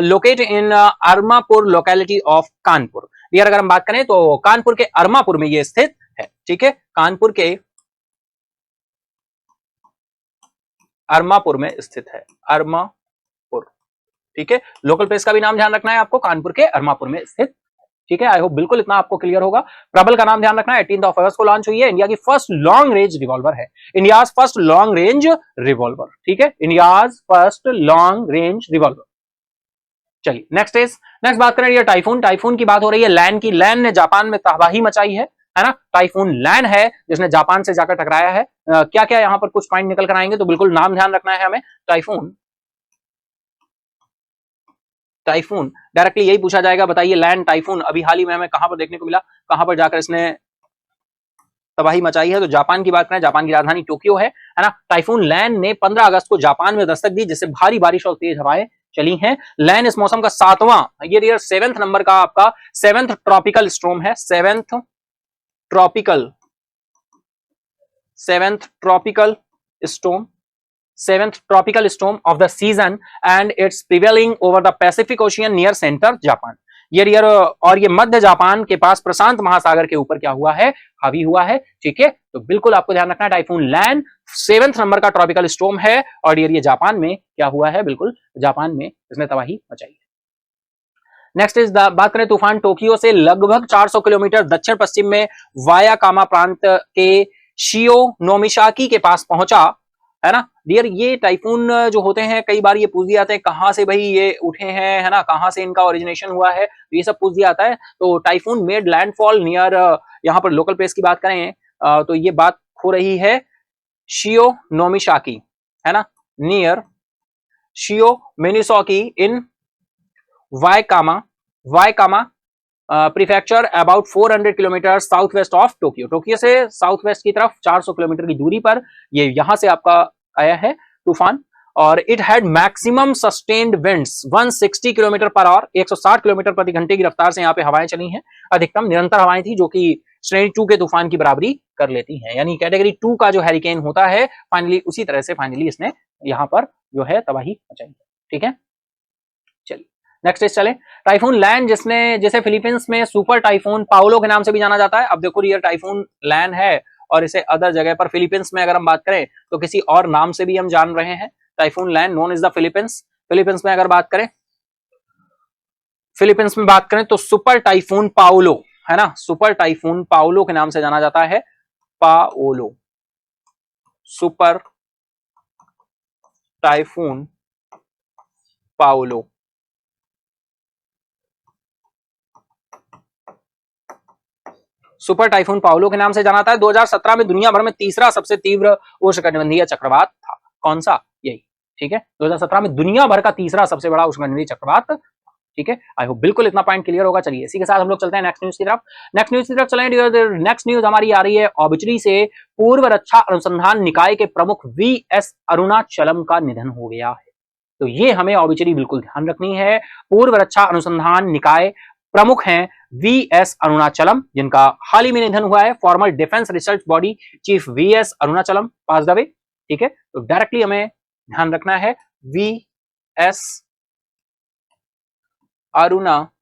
locate in Armapur locality of Kanpur. Dear अगर हम बात करें तो कानपुर के अरमापुर में ये स्थित है। ठीक है, कानपुर के अरमापुर में स्थित है, अरमापुर। ठीक है, लोकल प्लेस का भी नाम ध्यान रखना है आपको, कानपुर के अरमापुर में स्थित। ठीक है, आई होप बिल्कुल इतना आपको क्लियर होगा। प्रबल का नाम ध्यान रखना है, 18 अगस्त को लॉन्च हुई है, इंडिया की फर्स्ट लॉन्ग रेंज रिवॉल्वर है, India's first long range revolver. ठीक है, India's first long range revolver. चलिए नेक्स्ट बात करें ये टाइफून की बात हो रही है। लैन की, लैन ने जापान में तबाही मचाई है ना। टाइफून लैन है जिसने जापान से जाकर टकराया है। क्या क्या यहां पर कुछ पॉइंट निकल कर आएंगे, तो बिल्कुल नाम ध्यान रखना है हमें। टाइफून डायरेक्टली यही पूछा जाएगा, बताइए लैंड टाइफून अभी हाल ही में हमें कहां पर देखने को मिला, कहां पर जाकर इसने तबाही मचाई है। तो जापान की बात करें, जापान की राजधानी टोक्यो है ना। टाइफून लैन ने 15 अगस्त को जापान में दस्तक दी, जिससे भारी बारिश और तेज हवाएं चली हैं। लैन इस मौसम का 7वां, ये 7th नंबर का आपका 7th ट्रॉपिकल स्टॉर्म है, 7th tropical storm of the season and it's prevailing over the Pacific Ocean near center Japan। ये डियर और ये मध्य जापान के पास प्रशांत महासागर के ऊपर क्या हुआ है, हावी हुआ है। ठीक है, तो बिल्कुल आपको ध्यान रखना है टाइफून लैन 7th नंबर का ट्रॉपिकल स्टॉर्म है और डियर ये जापान में क्या हुआ है, बिल्कुल जापान में इसने तबाही मचाई है। नेक्स्ट इज बात करें तूफान टोक्यो से लगभग 400 किलोमीटर दक्षिण पश्चिम में वायाकामा प्रांत के शियोनोमिशाकी के पास पहुंचा, है ना डियर। ये टाइफून जो होते हैं कई बार ये पूछ दिया जाता है कहां से भाई ये उठे हैं, है ना, कहां से इनका ओरिजिनेशन हुआ है, तो ये सब पूछ दिया जाता है। तो टाइफून मेड लैंडफॉल नियर, यहां पर लोकल प्लेस की बात करें तो ये बात हो रही है शियोनोमिशाकी, है ना, near Shionomisaki in Wakayama prefecture about 400 kilometre south west of Tokyo. Tokyo से साउथ वेस्ट की तरफ 400 किलोमीटर की दूरी पर ये यहां से आपका आया है तूफान। और it had maximum sustained winds 160 kilometre per hour, 160 kilometre प्रति घंटे की रफ्तार से यहाँ पे हवाएं चली हैं। अधिकतम निरंतर हवाएं थी जो कि श्रेणी 2 के तूफान की बराबरी कर लेती हैं, यानी कैटेगरी 2 का जो हैरिकेन होता है फाइनली उसी तरह से फाइनली इसने यहाँ पर जो है तबाही मचाई। ठीक है, चलिए नेक्स्ट इज चले टाइफून लैन, जिसे फिलीपींस में सुपर टाइफून पाओलो के नाम से भी जाना जाता है। अब देखो ये टाइफून लैन है और इसे अदर जगह पर फिलीपींस में अगर हम बात करें तो किसी और नाम से भी हम जान रहे हैं। Typhoon Lan known is the Philippines. Philippines में अगर बात करें, फिलीपींस में बात करें तो सुपर टाइफून पाओलो, है ना, सुपर टाइफून पाओलो के नाम से जाना जाता है। Paolo, super typhoon Paolo. Super typhoon Paolo के नाम से जाना था। 2017 में दुनिया भर में तीसरा सबसे तीव्र उष्णकटिबंधीय चक्रवात था। कौन सा, यही। ठीक है, 2017 में दुनिया भर का तीसरा सबसे बड़ा उष्णकटिबंधीय चक्रवात। ठीक है, आई होप बिल्कुल इतना पॉइंट क्लियर होगा। चलिए इसी के साथ हम लोग चलते हैं नेक्स्ट न्यूज की तरफ। नेक्स्ट न्यूज की तरफ चलें। नेक्स्ट न्यूज हमारी आ रही है ऑबिचरी से। पूर्व रक्षा अनुसंधान निकाय के प्रमुख वीएस अरुणाचलम का निधन हो गया है। तो ये हमें ऑबिचरी बिल्कुल ध्यान रखनी है। पूर्व रक्षा अनुसंधान निकाय प्रमुख हैं वीएस अरुणाचलम, जिनका हाल ही में निधन हुआ है। Former defence research body chief VS Arunachalam pass away. ठीक है, तो डायरेक्टली हमें ध्यान रखना है वीएस अरुणाचलम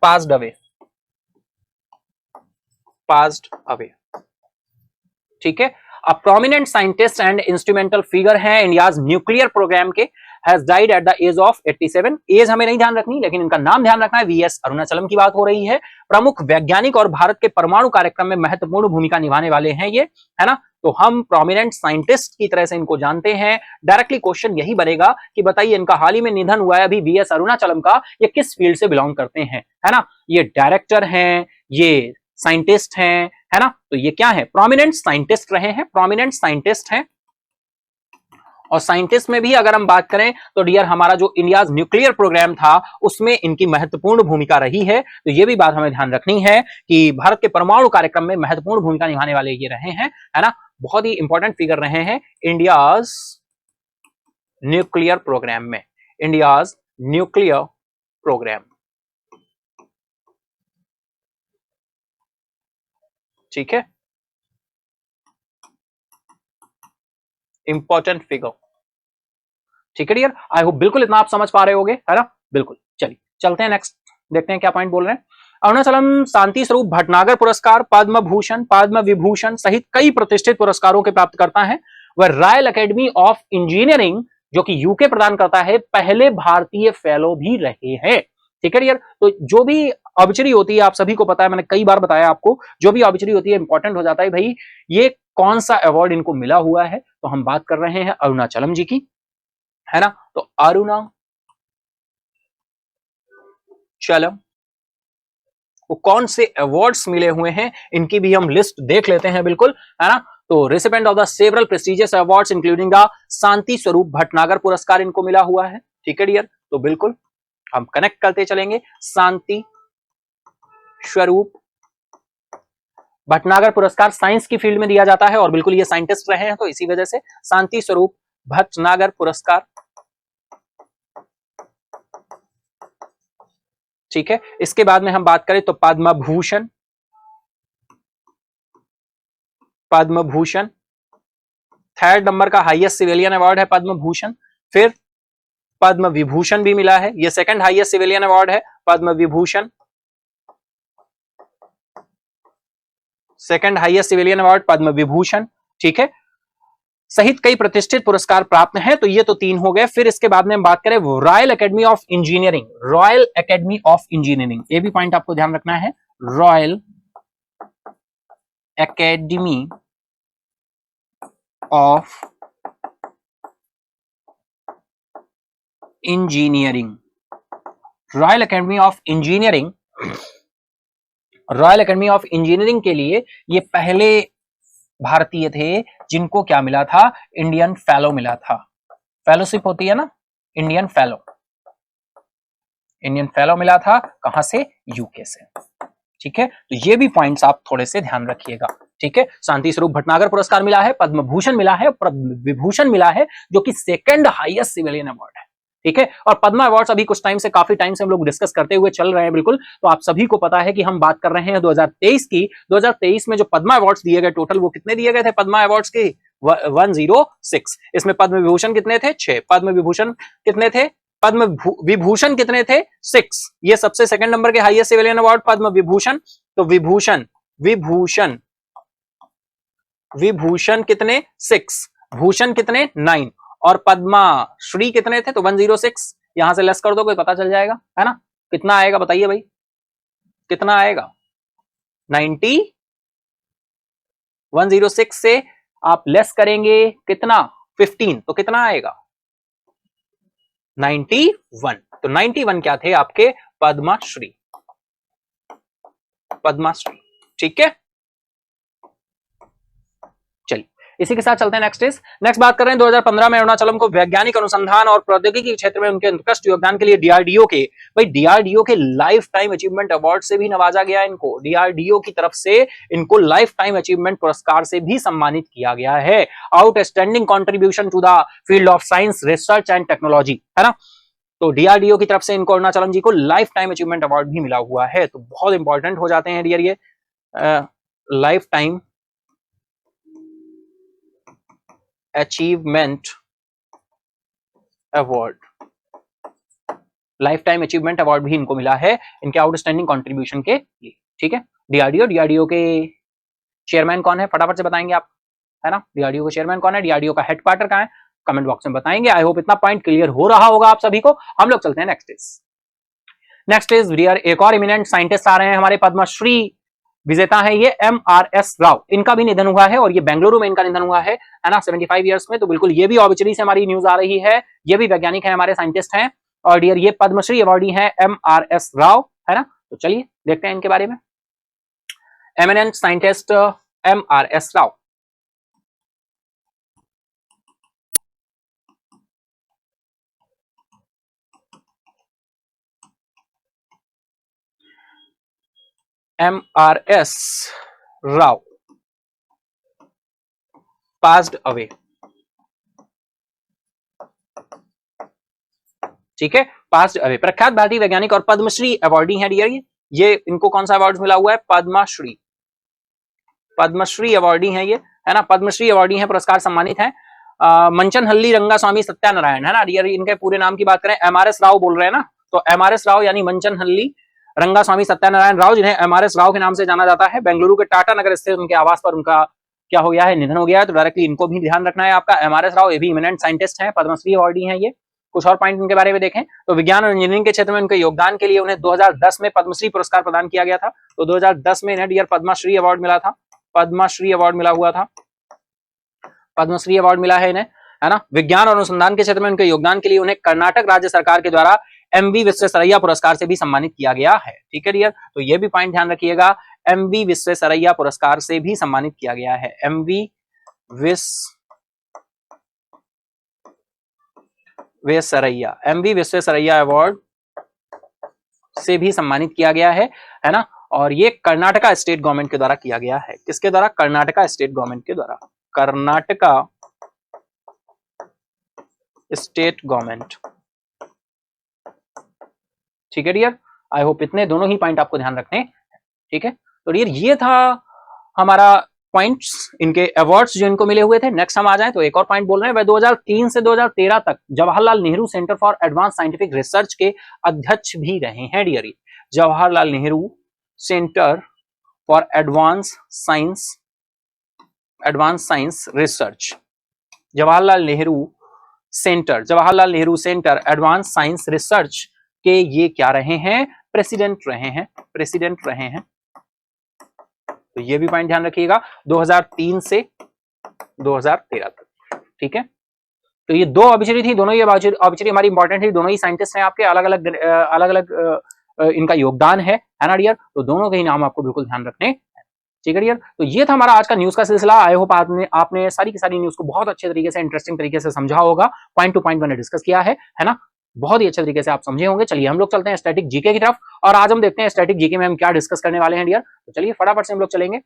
पास्ड अवे। ठीक है, a prominent scientist and instrumental figure है इंडियाज न्यूक्लियर प्रोग्राम के, has died at the age of 87। As हमें नहीं ध्यान रखनी, लेकिन इनका नाम ध्यान रखना है। वीएस अरुणाचलम की बात हो रही है। प्रमुख वैज्ञानिक और भारत के परमाणु कार्यक्रम में महत्वपूर्ण भूमिका निभाने वाले हैं ये, है ना। तो हम प्रोमिनेंट साइंटिस्ट की तरह से इनको जानते हैं। डायरेक्टली क्वेश्चन यही बनेगा कि बताइए इनका हाल ही में निधन हुआ है अभी वीएस अरुणाचलम का, ये किस फील्ड से बिलोंग करते हैं, है ना। ये डायरेक्टर हैं, ये साइंटिस्ट हैं, है ना। तो ये क्या है, प्रोमिनेंट साइंटिस्ट रहे हैं, प्रोमिनेंट साइंटिस्ट हैं। और साइंटिस्ट में भी अगर हम बात करें तो डियर हमारा जो इंडिया न्यूक्लियर प्रोग्राम था उसमें इनकी महत्वपूर्ण भूमिका रही है। तो ये भी बात हमें ध्यान रखनी है कि भारत के परमाणु कार्यक्रम में महत्वपूर्ण भूमिका निभाने वाले ये रहे हैं, है ना। बहुत ही इंपॉर्टेंट फिगर रहे हैं इंडियाज न्यूक्लियर प्रोग्राम में, इंडियाज न्यूक्लियर प्रोग्राम। ठीक है, इंपॉर्टेंट फिगर। ठीक है डियर, आई होप बिल्कुल इतना आप समझ पा रहे होगे, है ना, बिल्कुल। चलिए चलते हैं नेक्स्ट, देखते हैं क्या पॉइंट बोल रहे हैं। अरुणाचलम शांति स्वरूप भटनागर पुरस्कार, पद्म भूषण, पद्म विभूषण सहित कई प्रतिष्ठित पुरस्कारों के प्राप्त करता है। वह रॉयल एकेडमी ऑफ इंजीनियरिंग जो कि यूके प्रदान करता है पहले भारतीय फेलो भी रहे हैं। ठीक है डियर, तो जो भी ऑबिचरी होती है आप सभी को पता है, मैंने कई बार बताया आपको, जो भी ऑबिचरी होती है इंपॉर्टेंट हो जाता है भाई ये कौन सा अवार्ड इनको मिला हुआ है। तो हम बात कर रहे हैं अरुणाचलम जी की, है ना। तो अरुणाचलम को कौन से अवार्ड्स मिले हुए हैं इनकी भी हम लिस्ट देख लेते हैं, बिल्कुल, है ना। तो recipient of the several prestigious awards including the Shanti Swarup Bhatnagar पुरस्कार इनको मिला हुआ है। ठीक है डियर, तो बिल्कुल हम कनेक्ट करते चलेंगे। शांति स्वरूप भटनागर पुरस्कार साइंस की फील्ड में दिया जाता है और बिल्कुल ये साइंटिस्ट रहे हैं, तो इसी वजह से शांति स्वरूप भटनागर पुरस्कार। ठीक है, इसके बाद में हम बात करें तो पद्म भूषण, पद्म भूषण 3rd नंबर का हाईएस्ट सिविलियन अवार्ड है पद्म भूषण। फिर पद्म विभूषण भी मिला है, ये सेकंड हाईएस्ट सिविलियन अवार्ड है, Padma Vibhushan, second highest civilian award Padma Vibhushan, ठीक है, सहित कई प्रतिष्ठित पुरस्कार प्राप्त हैं। तो ये तो 3 हो गए। फिर इसके बाद में हम बात करें royal academy of engineering, royal academy of engineering, ये भी पॉइंट आपको ध्यान रखना है, royal academy of engineering, royal academy of engineering, royal academy of engineering के लिए ये पहले भारतीय थे जिनको क्या मिला था, इंडियन फेलो मिला था। फेलोशिप होती है ना, इंडियन फेलो, इंडियन फेलो मिला था, कहां से, यूके से, ठीक है। तो ये भी पॉइंट्स आप थोड़े से ध्यान रखिएगा, ठीक है। शांति स्वरूप भटनागर पुरस्कार मिला है, पद्म भूषण मिला है, पद्म विभूषण मिला है, जो कि सेकंड हाईएस्ट सिविलियन अवार्ड है, ठीक है। और पद्मा अवार्ड्स अभी कुछ टाइम से, काफी टाइम से हम लोग डिस्कस करते हुए चल रहे हैं, बिल्कुल। तो आप सभी को पता है कि हम बात कर रहे हैं 2023 की। 2023 में जो पद्मा अवार्ड्स दिए गए, टोटल वो कितने दिए गए थे पद्मा अवार्ड्स के, 106। इसमें पद्म विभूषण कितने थे, 6। पद्म विभूषण कितने थे, पद्म विभूषण कितने थे, 6। ये सबसे सेकंड नंबर के highest civilian award Padma Vibhushan. तो विभूषण विभूषण विभूषण कितने, 6, भूषण कितने, 9, और पद्मा श्री कितने थे, तो 106। यहां से लेस कर दो, कोई पता चल जाएगा, है ना। कितना आएगा बताइए भाई, कितना आएगा, 90, 106 से आप लेस करेंगे कितना, 15, तो कितना आएगा, 91। तो 91 क्या थे आपके, पद्माश्री, पद्माश्री, ठीक है। चलिए इसी के साथ चलते हैं नेक्स्ट बात कर रहे हैं 2015 में अरुणाचलम को वैज्ञानिक अनुसंधान और प्रौद्योगिकी क्षेत्र में उनके उत्कृष्ट योगदान के लिए डीआरडीओ के, भाई डीआरडीओ के लाइफ टाइम अचीवमेंट अवार्ड से भी नवाजा गया इनको, डीआरडीओ की तरफ से इनको लाइफ टाइम अचीवमेंट पुरस्कार से भी सम्मानित किया गया है। Outstanding contribution to the field of science, research and technology, है ना। तो डीआरडीओ की तरफ से इनको, अरुणाचलम जी को लाइफ टाइम अचीवमेंट अवार्ड भी मिला हुआ है। तो बहुत इंपॉर्टेंट हो जाते हैं डियर ये life time achievement award, life time achievement award भी इनको मिला है इनके आउटस्टैंडिंग कंट्रीब्यूशन के लिए, ठीक है। डीआरडीओ के चेयरमैन कौन है, फटाफट से बताएंगे आप, है ना। डीआरडीओ के चेयरमैन कौन है, डीआरडीओ का हेडक्वार्टर कहां है, कमेंट बॉक्स में बताएंगे। आई होप इतना पॉइंट क्लियर हो रहा होगा आप सभी को। हम लोग चलते हैं नेक्स्ट इज डियर, एक और इमिनेंट साइंटिस्ट आ रहे हैं हमारे, पद्मश्री विजेता है ये MRS राव, इनका भी निधन हुआ है और ये बेंगलुरु में इनका निधन हुआ है ना, 75 इयर्स में। तो बिल्कुल ये भी ऑबिचुरी से हमारी न्यूज आ रही है, ये भी वैज्ञानिक है, हमारे साइंटिस्ट हैं, और डियर ये पद्मश्री अवार्डी हैं MRS राव, है ना। तो चलिए देखते हैं इनके बारे में। Eminent scientist MRS Rao, MRS Rao passed away, ठीक है, पास्ड अवे। प्रख्यात भारतीय वैज्ञानिक और पद्मश्री अवार्डी हैं डियर ये इनको कौन सा अवार्ड मिला हुआ है, पद्मश्री, पद्मश्री अवार्डी हैं ये, है ना, पद्मश्री अवार्डी हैं, पुरस्कार सम्मानित हैं। मंचनहल्ली रंगास्वामी सत्यानारायण, है ना डियर, इनके पूरे नाम की बात करें, MRS राव बोल रहे हैं ना, तो MRS राव यानी मंचनहल्ली रंगास्वामी सत्यानारायण राव, जिन्हें MRS राव के नाम से जाना जाता है। बेंगलुरु के टाटा नगर स्थित उनके आवास पर उनका क्या हो गया है, निधन हो गया है। तो डायरेक्टली इनको भी ध्यान रखना है आपका। MRS राव ये भी इमिनेंट साइंटिस्ट हैं, पद्मश्री अवार्डी हैं ये। कुछ और पॉइंट उनके बारे में देखें तो विज्ञान और इंजीनियरिंग के क्षेत्र में उनके योगदान के लिए उन्हें 2010 में पद्मश्री पुरस्कार प्रदान किया गया था। तो 2010 में इन्हें डियर पद्मश्री अवार्ड मिला था, पद्मश्री अवार्ड मिला हुआ था, पद्मश्री अवार्ड मिला है इन्हें, है ना। विज्ञान और अनुसंधान के क्षेत्र में उनके योगदान के लिए उन्हें कर्नाटक राज्य सरकार के द्वारा MV विश्वेश्वरैया पुरस्कार से भी सम्मानित किया गया है, ठीक है डियर। तो ये भी पॉइंट ध्यान रखिएगा, MV विश्वेश्वरैया पुरस्कार से भी सम्मानित किया गया है, MV विश्वेश्वरैया अवार्ड से भी सम्मानित किया गया है ना। और ये कर्नाटका स्टेट गवर्नमेंट के द्वारा किया गया है, किसके द्वारा, कर्नाटका स्टेट गवर्नमेंट के द्वारा, कर्नाटका स्टेट गवर्नमेंट, ठीक है डियर। आई होप इतने दोनों ही पॉइंट आपको ध्यान रखने, ठीक है। तो डियर ये था हमारा पॉइंट्स, इनके अवार्ड्स जो इनको मिले हुए थे। नेक्स्ट हम आ जाएं तो एक और पॉइंट बोल रहे हैं, वह 2003 से 2013 तक Jawaharlal Nehru centre for advance scientific research के अध्यक्ष भी रहे हैं dear. Jawaharlal Nehru centre for advance science research, Jawaharlal Nehru centre advance science research के ये क्या रहे हैं, प्रेसिडेंट रहे हैं। तो ये भी पॉइंट ध्यान रखिएगा 2003 से 2013 तक, ठीक है। तो ये दो ऑब्जर्वेटरी थी, दोनों ये ऑब्जर्वेटरी हमारी इंपॉर्टेंट थी, दोनों ही साइंटिस्ट हैं आपके, अलग अलग इनका योगदान है ना डियर। तो दोनों के ही नाम आपको बिल्कुल ध्यान रखने, ठीक है डियर। तो ये था हमारा आज का न्यूज का सिलसिला। आई होप आपने सारी की सारी न्यूज को बहुत अच्छे तरीके से, इंटरेस्टिंग तरीके से समझा होगा, पॉइंट टू पॉइंट मैंने डिस्कस किया है ना, बहुत ही अच्छे तरीके से आप समझे होंगे। चलिए हम लोग चलते हैं स्टैटिक जीके की तरफ, और आज हम देखते हैं स्टैटिक जीके में हम क्या डिस्कस करने वाले हैं डियर। तो चलिए फटाफट से हम लोग चलेंगे।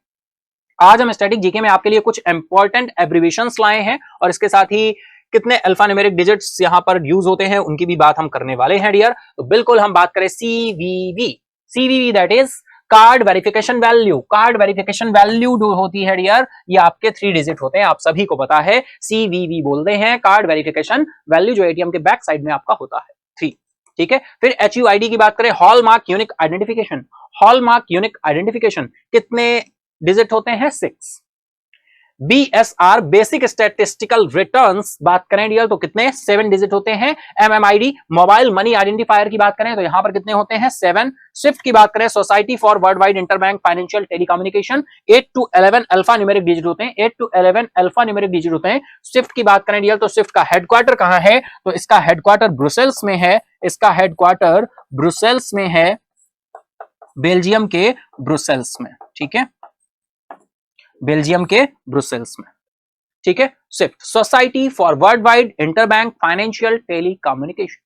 आज हम स्टैटिक जीके में आपके लिए कुछ इंपॉर्टेंट एब्रिविएशंस लाए हैं, और इसके साथ ही कितने अल्फा न्यूमेरिक डिजिट्स यहां पर यूज होते हैं उनकी भी बात हम करने वाले हैं डियर। तो बिल्कुल हम बात करें CVV that is called verification value. Card verification value जो होती है डियर, ये आपके 3 डिजिट होते हैं, आप सभी को पता है, सीवीवी बोलते हैं कार्ड वेरिफिकेशन वैल्यू, जो एटीएम के बैक साइड में आपका होता है 3, ठीक है। फिर HUID की बात करें, hallmark unique identification. Hallmark unique identification कितने डिजिट होते हैं, 6। BSR बेसिक स्टैटिस्टिकल रिटर्न्स बात करें डियर, तो कितने, 7 डिजिट होते हैं। MMID मोबाइल मनी आइडेंटिफायर की बात करें तो यहां पर कितने होते हैं, 7। स्विफ्ट की बात करें, society for world wide interbank financial telecommunication, 8 to 11 alpha numeric digit होते हैं, 8 to 11 अल्फा न्यूमेरिक डिजिट होते हैं। स्विफ्ट की बात करें डियर, तो स्विफ्ट का हेडक्वार्टर कहां है, तो इसका हेडक्वार्टर ब्रुसेल्स में है, इसका हेडक्वार्टर ब्रुसेल्स में है, बेल्जियम के ब्रुसेल्स में, ठीक है, बेल्जियम के ब्रुसेल्स में, ठीक है। Swift society for world wide interbank financial telecommunication.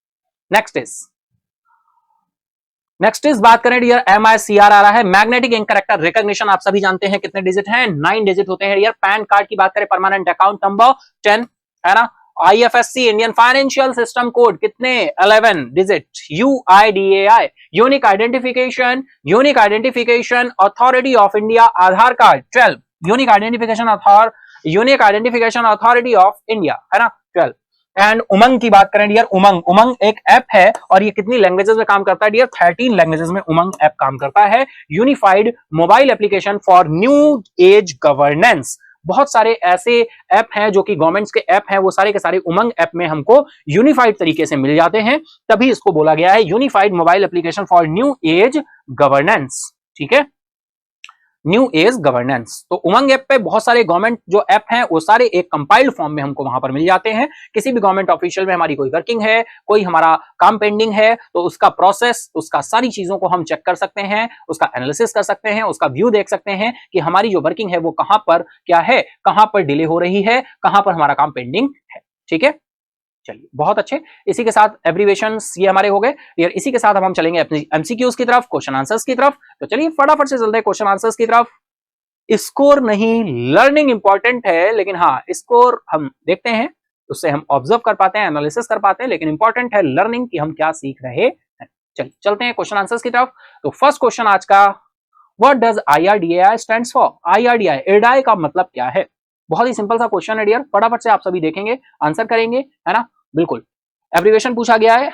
Next is बात करें डियर, MICR आ रहा है, मैग्नेटिक इंक कैरेक्टर रिकॉग्निशन, आप सभी जानते हैं कितने डिजिट हैं, 9 डिजिट होते हैं डियर। पैन कार्ड की बात करें, परमानेंट अकाउंट नंबर 10 है ना। IFSC Indian financial system code कितने, 11 digit. UIDAI unique identification authority of India, Aadhaar card 12 unique identification authority of India है ना, 12। एंड उमंग की बात करें डियर, उमंग एक ऐप है, और ये कितनी लैंग्वेजेस में काम करता है डियर, 13 लैंग्वेजेस में उमंग ऐप काम करता है। Unified mobile application for new age governance, बहुत सारे ऐसे ऐप हैं जो कि गवर्नमेंट्स के ऐप हैं, वो सारे के सारे उमंग ऐप में हमको यूनिफाइड तरीके से मिल जाते हैं, तभी इसको बोला गया है unified mobile application for new age governance, ठीक है, न्यू एज गवर्नेंस। तो उमंग ऐप पे बहुत सारे गवर्नमेंट जो ऐप हैं वो सारे एक कंपाइल्ड फॉर्म में हमको वहां पर मिल जाते हैं। किसी भी गवर्नमेंट ऑफिशियल में हमारी कोई वर्किंग है, कोई हमारा काम पेंडिंग है, तो उसका प्रोसेस, उसका सारी चीजों को हम चेक कर सकते हैं, उसका एनालिसिस कर सकते हैं, उसका व्यू देख सकते हैं कि हमारी जो वर्किंग है वो कहां पर क्या है, कहां पर डिले हो रही है, कहां पर हमारा काम पेंडिंग है, ठीक है। चलिए बहुत अच्छे, इसी के साथ एब्रिविएशंस ये हमारे हो गए यार। इसी के साथ अब हम चलेंगे अपनी MCQs की तरफ, क्वेश्चन आंसर्स की तरफ। तो चलिए फटाफट से चलते हैं क्वेश्चन आंसर्स की तरफ। स्कोर नहीं, लर्निंग इंपॉर्टेंट है, लेकिन हाँ स्कोर हम देखते हैं, उससे हम ऑब्जर्व कर पाते हैं, एनालिसिस कर पाते हैं, लेकिन इंपॉर्टेंट है लर्निंग कि हम क्या सीख रहे हैं। चलिए चलते हैं क्वेश्चन आंसर्स की तरफ। तो फर्स्ट क्वेश्चन आज का, what does IRDAI stands for. IRDAI IRDAI का मतलब क्या है, बहुत ही सिंपल सा क्वेश्चन है डियर, फटाफट से आप सभी देखेंगे, आंसर करेंगे, है ना, बिल्कुल। एब्रिविएशन पूछा गया है,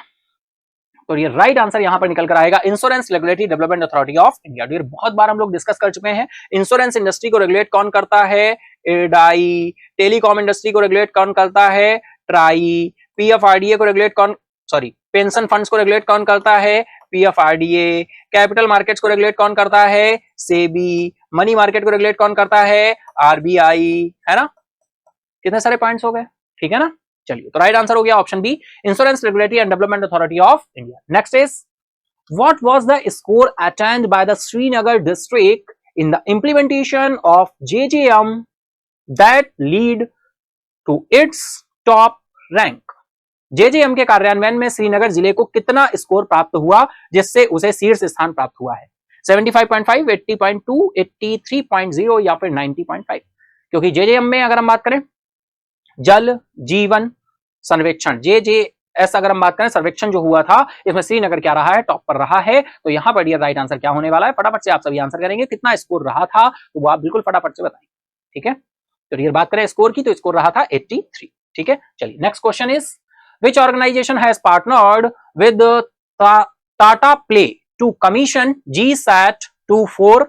तो ये राइट आंसर यहां पर निकल कर आएगा, insurance regulatory development authority of India. Dear बहुत बार हम लोग डिस्कस कर चुके हैं, इंश्योरेंस इंडस्ट्री को रेगुलेट कौन करता है, इरडाई। टेलीकॉम इंडस्ट्री को रेगुलेट कौन करता है, ट्राई। PFRDA को रेगुलेट कौन, सॉरी पेंशन फंड्स को रेगुलेट कौन करता है, PFRDA। कैपिटल मार्केट्स को रेगुलेट कौन करता है, सेबी। मनी मार्केट को रेगुलेट कौन करता है, RBI, है ना। कितने सारे पॉइंट्स हो गए, ठीक है ना। चलिए तो राइट आंसर हो गया option B, insurance regulatory and development authority of India. Next is, what was the score attend by the Srinagar district in the implementation of JJM that lead to its top rank. JJM के कार्यान्वयन में श्रीनगर जिले को कितना score प्राप्त हुआ जिससे उसे शीर्ष स्थान प्राप्त हुआ है, 75.5, 80.2, 83.0 या फिर 90.5। क्योंकि JJM में अगर हम बात करें जल जीवन सर्वेक्षण, JJS अगर हम बात करें सर्वेक्षण जो हुआ था, इसमें श्रीनगर क्या रहा है, टॉप पर रहा है। तो यहां पर राइट आंसर क्या होने वाला है, फटाफट से आप सभी आंसर करेंगे, कितना स्कोर रहा था, तो वो आप बिल्कुल फटाफट से बताएंगे। ठीक है, तो डियर बात करें स्कोर की तो स्कोर रहा था 83। ठीक है, चलिए next question is which organisation has partnered with Tata play to commission GSAT-24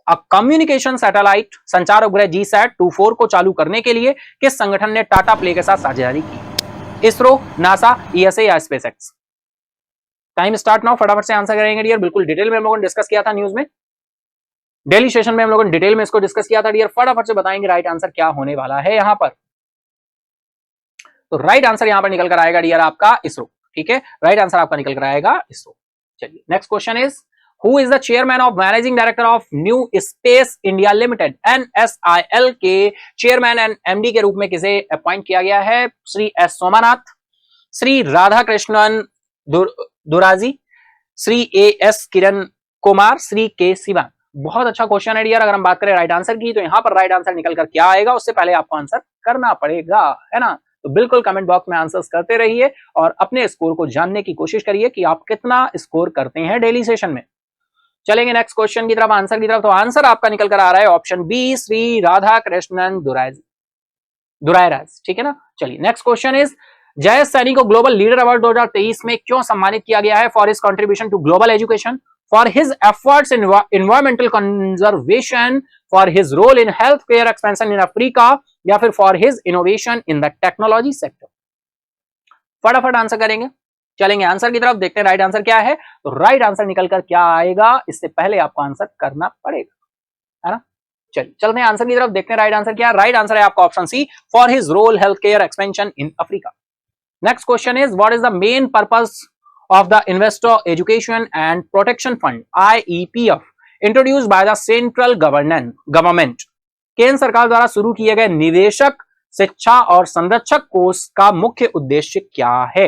a communication satellite, संचार उपग्रह GSAT-24 को चालू करने के लिए किस संगठन ने टाटा प्ले के साथ साझेदारी की? इसरो, नासा, ESA या स्पेसएक्स? टाइम स्टार्ट नाउ, फटाफट से आंसर करेंगे डियर। बिल्कुल डिटेल में हम लोगों ने डिस्कस किया था न्यूज में, डेली सेशन में हम लोगों ने डिटेल में इसको डिस्कस किया था डियर। फटाफट से बताएंगे राइट आंसर क्या होने वाला है यहां पर। तो राइट आंसर यहां पर निकल कर आएगा डियर आपका इसरो। ठीक है, राइट आंसर आपका निकल कर आएगा इसरो। चलिए next question is who is the chairman of managing director of new space India limited? NSIL के चेयरमैन एंड MD के रूप में किसे अपॉइंट किया गया है? Shri S Somanath, Shri Radhakrishnan Duraji, Shri AS Kiran Kumar, Shri K Siwan. बहुत अच्छा क्वेश्चन है डियर। अगर हम बात करें राइट आंसर की तो यहां पर राइट आंसर निकल कर क्या आएगा उससे पहले आपको आंसर करना पड़ेगा, है ना? तो बिल्कुल कमेंट बॉक्स में आंसर्स करते रहिए और अपने स्कोर को जानने की कोशिश करिए कि आप कितना स्कोर करते हैं डेली सेशन में। चलेंगे नेक्स्ट क्वेश्चन की तरफ, आंसर की तरफ। तो आंसर आपका निकल कर आ रहा है ऑप्शन बी, श्री राधा कृष्णन दुरायराज। ठीक है ना, चलिए next question is Jayesh Saini को ग्लोबल लीडर अवार्ड 2023 में क्यों सम्मानित किया गया है? For his contribution to global education, for his efforts in environmental conservation, for his role in health care expansion in Africa, या फिर for his innovation in the technology sector? फटाफट answer करेंगे। चलेंगे आंसर की तरफ, देखते हैं राइट आंसर क्या है। तो राइट आंसर निकल कर क्या आएगा इससे पहले आपको आंसर करना पड़ेगा, है ना? चलिए चलते हैं आंसर की तरफ, देखते हैं राइट आंसर क्या है। राइट आंसर है आपका option C, for his role health care expansion in Africa. Next question is what is the main purpose of the Investor Education and Protection Fund IEPF introduced by the central government? केंद्र सरकार द्वारा शुरू किए गए निवेशक शिक्षा और संरक्षक कोष का मुख्य उद्देश्य क्या है?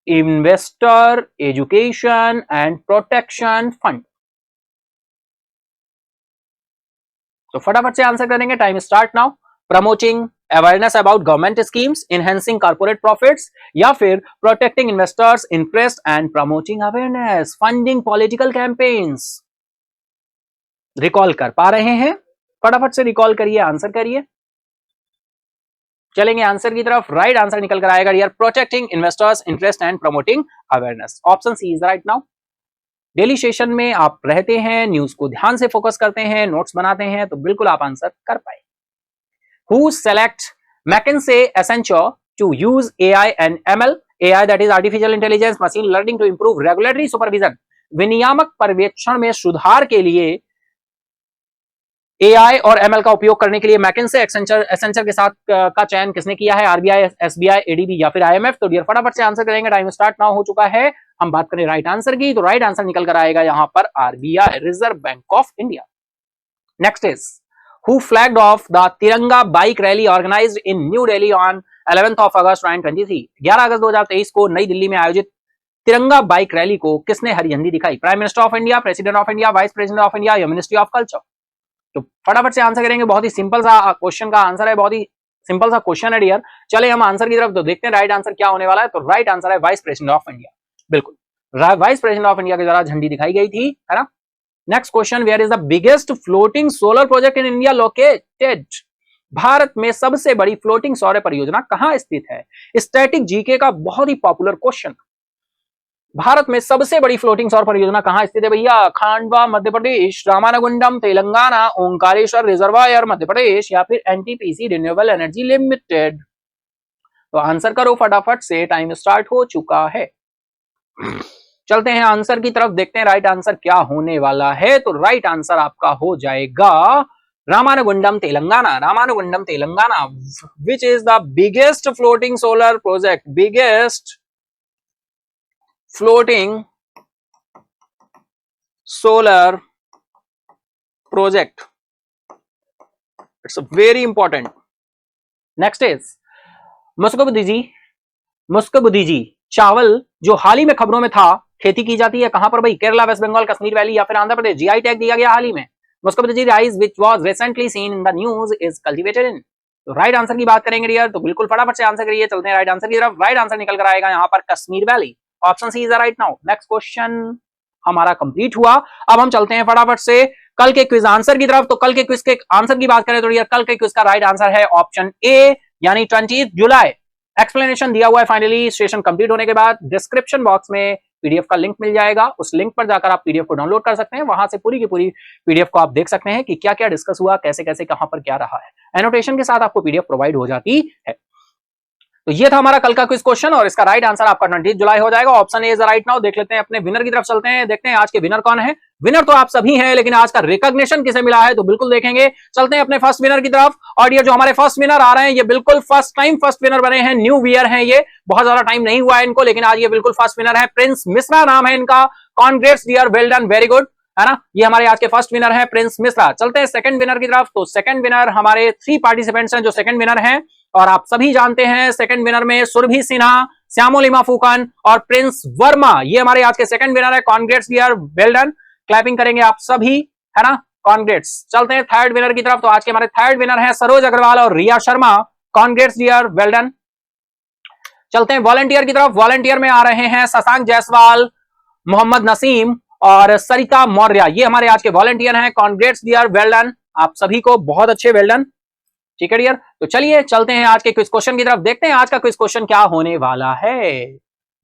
Investor education and protection fund. तो फटाफट से आंसर करेंगे, time start now. Promoting awareness about government schemes, enhancing corporate profits, या फिर protecting investors interest and promoting awareness, funding political campaigns? Recall कर पा रहे हैं? फटाफट से रिकॉल करिए, आंसर करिए। चलेंगे आंसर की तरफ, राइट आंसर निकल कर आएगा यार, protecting investors interest and promoting awareness. Option C is right now. Daily session में आप रहते हैं, न्यूज को ध्यान से फोकस करते हैं, नोट्स बनाते हैं, तो बिल्कुल आप आंसर कर पाए। Who select McKinsey Accenture to use AI and ML, AI that is artificial intelligence machine learning to improve regulatory supervision? विनियामक पर्यवेक्षण में सुधार के लिए AI और ML का उपयोग करने के लिए मैकिन्से एसेंचर के साथ का चयन किसने किया है? RBI, SBI, ADB या फिर IMF? तो डियर फटाफट से आंसर करेंगे, टाइम स्टार्ट नाउ हो चुका है। हम बात करें राइट आंसर की तो राइट आंसर निकल कर आएगा यहां पर RBI, reserve bank of India. Next is who flagged off the Tiranga bike rally organized in New Delhi on 11th of August 2023? 11 अगस्त 2023 को नई दिल्ली में आयोजित तिरंगा बाइक रैली को किसने हरी झंडी दिखाई? Prime minister of India, president of India, vice president of India या मिनिस्ट्री ऑफ कल्चर? तो फटाफट से आंसर करेंगे, बहुत ही सिंपल सा क्वेश्चन का आंसर है, बहुत ही सिंपल सा क्वेश्चन है डियर। चले हम आंसर की तरफ, तो देखते हैं राइट आंसर क्या होने वाला है। तो राइट आंसर है वाइस प्रेसिडेंट ऑफ इंडिया। बिल्कुल वाइस प्रेसिडेंट ऑफ इंडिया के द्वारा झंडी दिखाई गई थी, है ना? Next question, where is the biggest floating solar project in India located? भारत में सबसे बड़ी फ्लोटिंग सौर परियोजना कहां स्थित है? स्टैटिक जीके का बहुत ही पॉपुलर क्वेश्चन। भारत में सबसे बड़ी फ्लोटिंग सौर परियोजना कहां स्थित है भैया? खांडवा मध्य प्रदेश, रामानुगुंडम तेलंगाना, ओंकारेश्वर रिजर्वायर मध्य प्रदेश या फिर NTPC रिन्यूएबल एनर्जी लिमिटेड? तो आंसर करो फटाफट से, टाइम स्टार्ट हो चुका है। चलते हैं आंसर की तरफ, देखते हैं राइट आंसर क्या होने वाला है। तो राइट आंसर आपका हो जाएगा Ramanugundam Telangana. Ramanugundam Telangana which is the biggest floating solar project, biggest floating solar project. It's very important. Next is Mushkbudi जी चावल जो हाल ही में खबरों में था, खेती की जाती है कहां पर भाई? केरला, वेस्ट बंगाल, कश्मीर वैली या फिर आंध्र प्रदेश? GI टैग दिया गया हाल ही में। Mushkbudi rice which was recently seen in the news is cultivated in? तो राइट आंसर की बात करेंगे डियर, तो बिल्कुल फटाफट से आंसर करिए। चलते हैं राइट आंसर की तरफ, राइट आंसर निकल कर आएगा यहां पर Kashmir valley. Option C is right now. Next question हमारा कंप्लीट हुआ। अब हम चलते हैं फटाफट से कल के क्विज आंसर की तरफ। तो कल के क्विज के आंसर की बात करें तो यार कल के क्विज का राइट आंसर है ऑप्शन ए, यानी 20 जुलाई। एक्सप्लेनेशन दिया हुआ है फाइनली सेशन कंप्लीट होने के बाद। डिस्क्रिप्शन बॉक्स में पीडीएफ का लिंक मिल जाएगा, उस लिंक पर जाकर आप पीडीएफ को डाउनलोड कर सकते हैं। वहां से पूरी की पूरी पीडीएफ को आप देख सकते हैं कि क्या क्या डिस्कस हुआ, कैसे कैसे कहां पर क्या रहा है। एनोटेशन के साथ आपको पीडीएफ प्रोवाइड हो जाती है। तो ये था हमारा कल का क्विज क्वेश्चन और इसका राइट आंसर आपका 20 जुलाई हो जाएगा। Option A is right now. देख लेते हैं अपने विनर की तरफ चलते हैं, देखते हैं आज के विनर कौन है। विनर तो आप सभी हैं, लेकिन आज का रिकॉग्निशन किसे मिला है तो बिल्कुल देखेंगे। चलते हैं अपने फर्स्ट विनर की तरफ। और ये जो हमारे फर्स्ट विनर आ रहे हैं, ये बिल्कुल फर्स्ट टाइम फर्स्ट विनर बने हैं, न्यू वियर हैं ये, बहुत ज्यादा टाइम नहीं हुआ है इनको, लेकिन आज ये बिल्कुल फर्स्ट विनर है। प्रिंस मिश्रा नाम है इनका। Congrats dear, well done, very good, है ना। ये हमारे आज के फर्स्ट विनर है प्रिंस मिश्रा। चलते हैं सेकंड विनर की तरफ। तो सेकंड विनर हमारे 3 पार्टिसिपेंट्स हैं जो सेकंड विनर हैं, और आप सभी जानते हैं सेकंड विनर में सुरभि सिन्हा, श्यामोलिमा फुकन और प्रिंस वर्मा, ये हमारे आज के सेकंड विनर है। Congrats dear, well done, clapping करेंगे आप सभी, है ना, कॉन्ग्रेट्स। चलते हैं थर्ड विनर की तरफ। तो आज के हमारे थर्ड विनर है सरोज अग्रवाल और Riya Sharma. Congrats dear, well done. चलते हैं वॉलंटियर की तरफ। वॉलंटियर में आ रहे हैं शशांक जायसवाल, मोहम्मद नसीम और सरिता मौर्य, ये हमारे आज के वॉलंटियर हैं। कॉन्ग्रेट्स डियर, वेल डन, आप सभी को बहुत अच्छे, वेल डन, ठीक है डियर। तो चलिए चलते हैं आज के क्विज क्वेश्चन की तरफ, देखते हैं आज का क्विज क्वेश्चन क्या होने वाला है।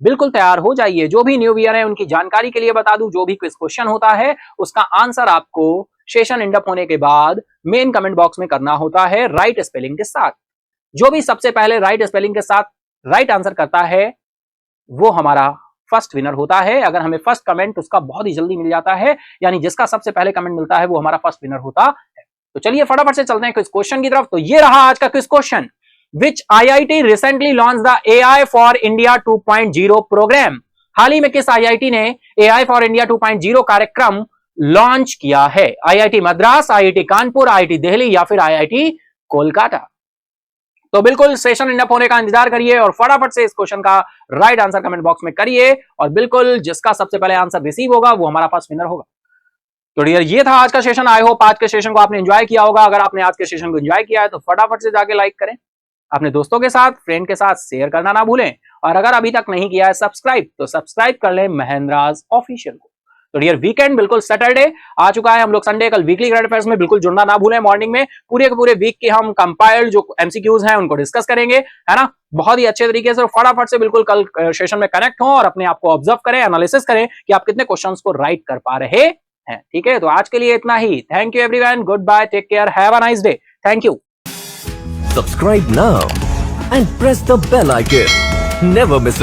बिल्कुल तैयार हो जाइए। जो भी न्यू ईयर है उनकी जानकारी के लिए बता दूं, जो भी क्विज क्वेश्चन होता है उसका आंसर आपको सेशन एंड अप होने के बाद मेन कमेंट बॉक्स में करना होता है राइट स्पेलिंग के साथ। जो भी सबसे पहले राइट स्पेलिंग के साथ राइट आंसर करता है वो हमारा फर्स्ट विनर होता है। अगर हमें फर्स्ट कमेंट उसका बहुत ही जल्दी मिल जाता है, यानी जिसका सबसे पहले कमेंट मिलता है वो हमारा फर्स्ट विनर होता है। तो चलिए फटाफट से चलते हैं क्विज क्वेश्चन की तरफ। तो ये रहा आज का quiz question. Which IIT recently launch the AI for India 2.0 programme. हाल ही में किस आईआईटी ने एआई फॉर इंडिया 2.0 कार्यक्रम लॉन्च किया है? IIT Madras, IIT Kanpur, IIT Delhi या फिर आईआईटी कोलकाता? तो बिल्कुल सेशन एंड अप होने का इंतजार करिए और फटाफट से इस क्वेश्चन का राइट आंसर कमेंट बॉक्स में करिए, और बिल्कुल जिसका सबसे पहले आंसर रिसीव होगा वो हमारा फर्स्ट विनर होगा। तो डियर ये था आज का सेशन। आई होप आज के सेशन को आपने एंजॉय किया होगा। अगर आपने आज के सेशन को एंजॉय किया है तो फटाफट से जाके लाइक करें, अपने दोस्तों के साथ, फ्रेंड के साथ शेयर करना ना भूलें, और अगर अभी तक नहीं किया है सब्सक्राइब तो सब्सक्राइब कर लें महेंद्राज ऑफिशियल को। तो डियर वीकेंड बिल्कुल सैटरडे आ चुका है, हम लोग संडे कल वीकली करंट अफेयर्स में बिल्कुल जुड़ना ना भूलें। मॉर्निंग में पूरे के पूरे वीक के हम कंपाइल्ड जो एमसीक्यूज हैं उनको डिस्कस करेंगे, है ना, बहुत ही अच्छे तरीके से। फटाफट से बिल्कुल कल सेशन में कनेक्ट हो और अपने आप को ऑब्जर्व करें, एनालिसिस करें कि आप कितने क्वेश्चंस को राइट कर पा रहे हैं। ठीक है, तो आज के लिए इतना ही। Thank you everyone, good bye, take care, have a nice day, thank you. Subscribe now and press the bell icon. Never miss a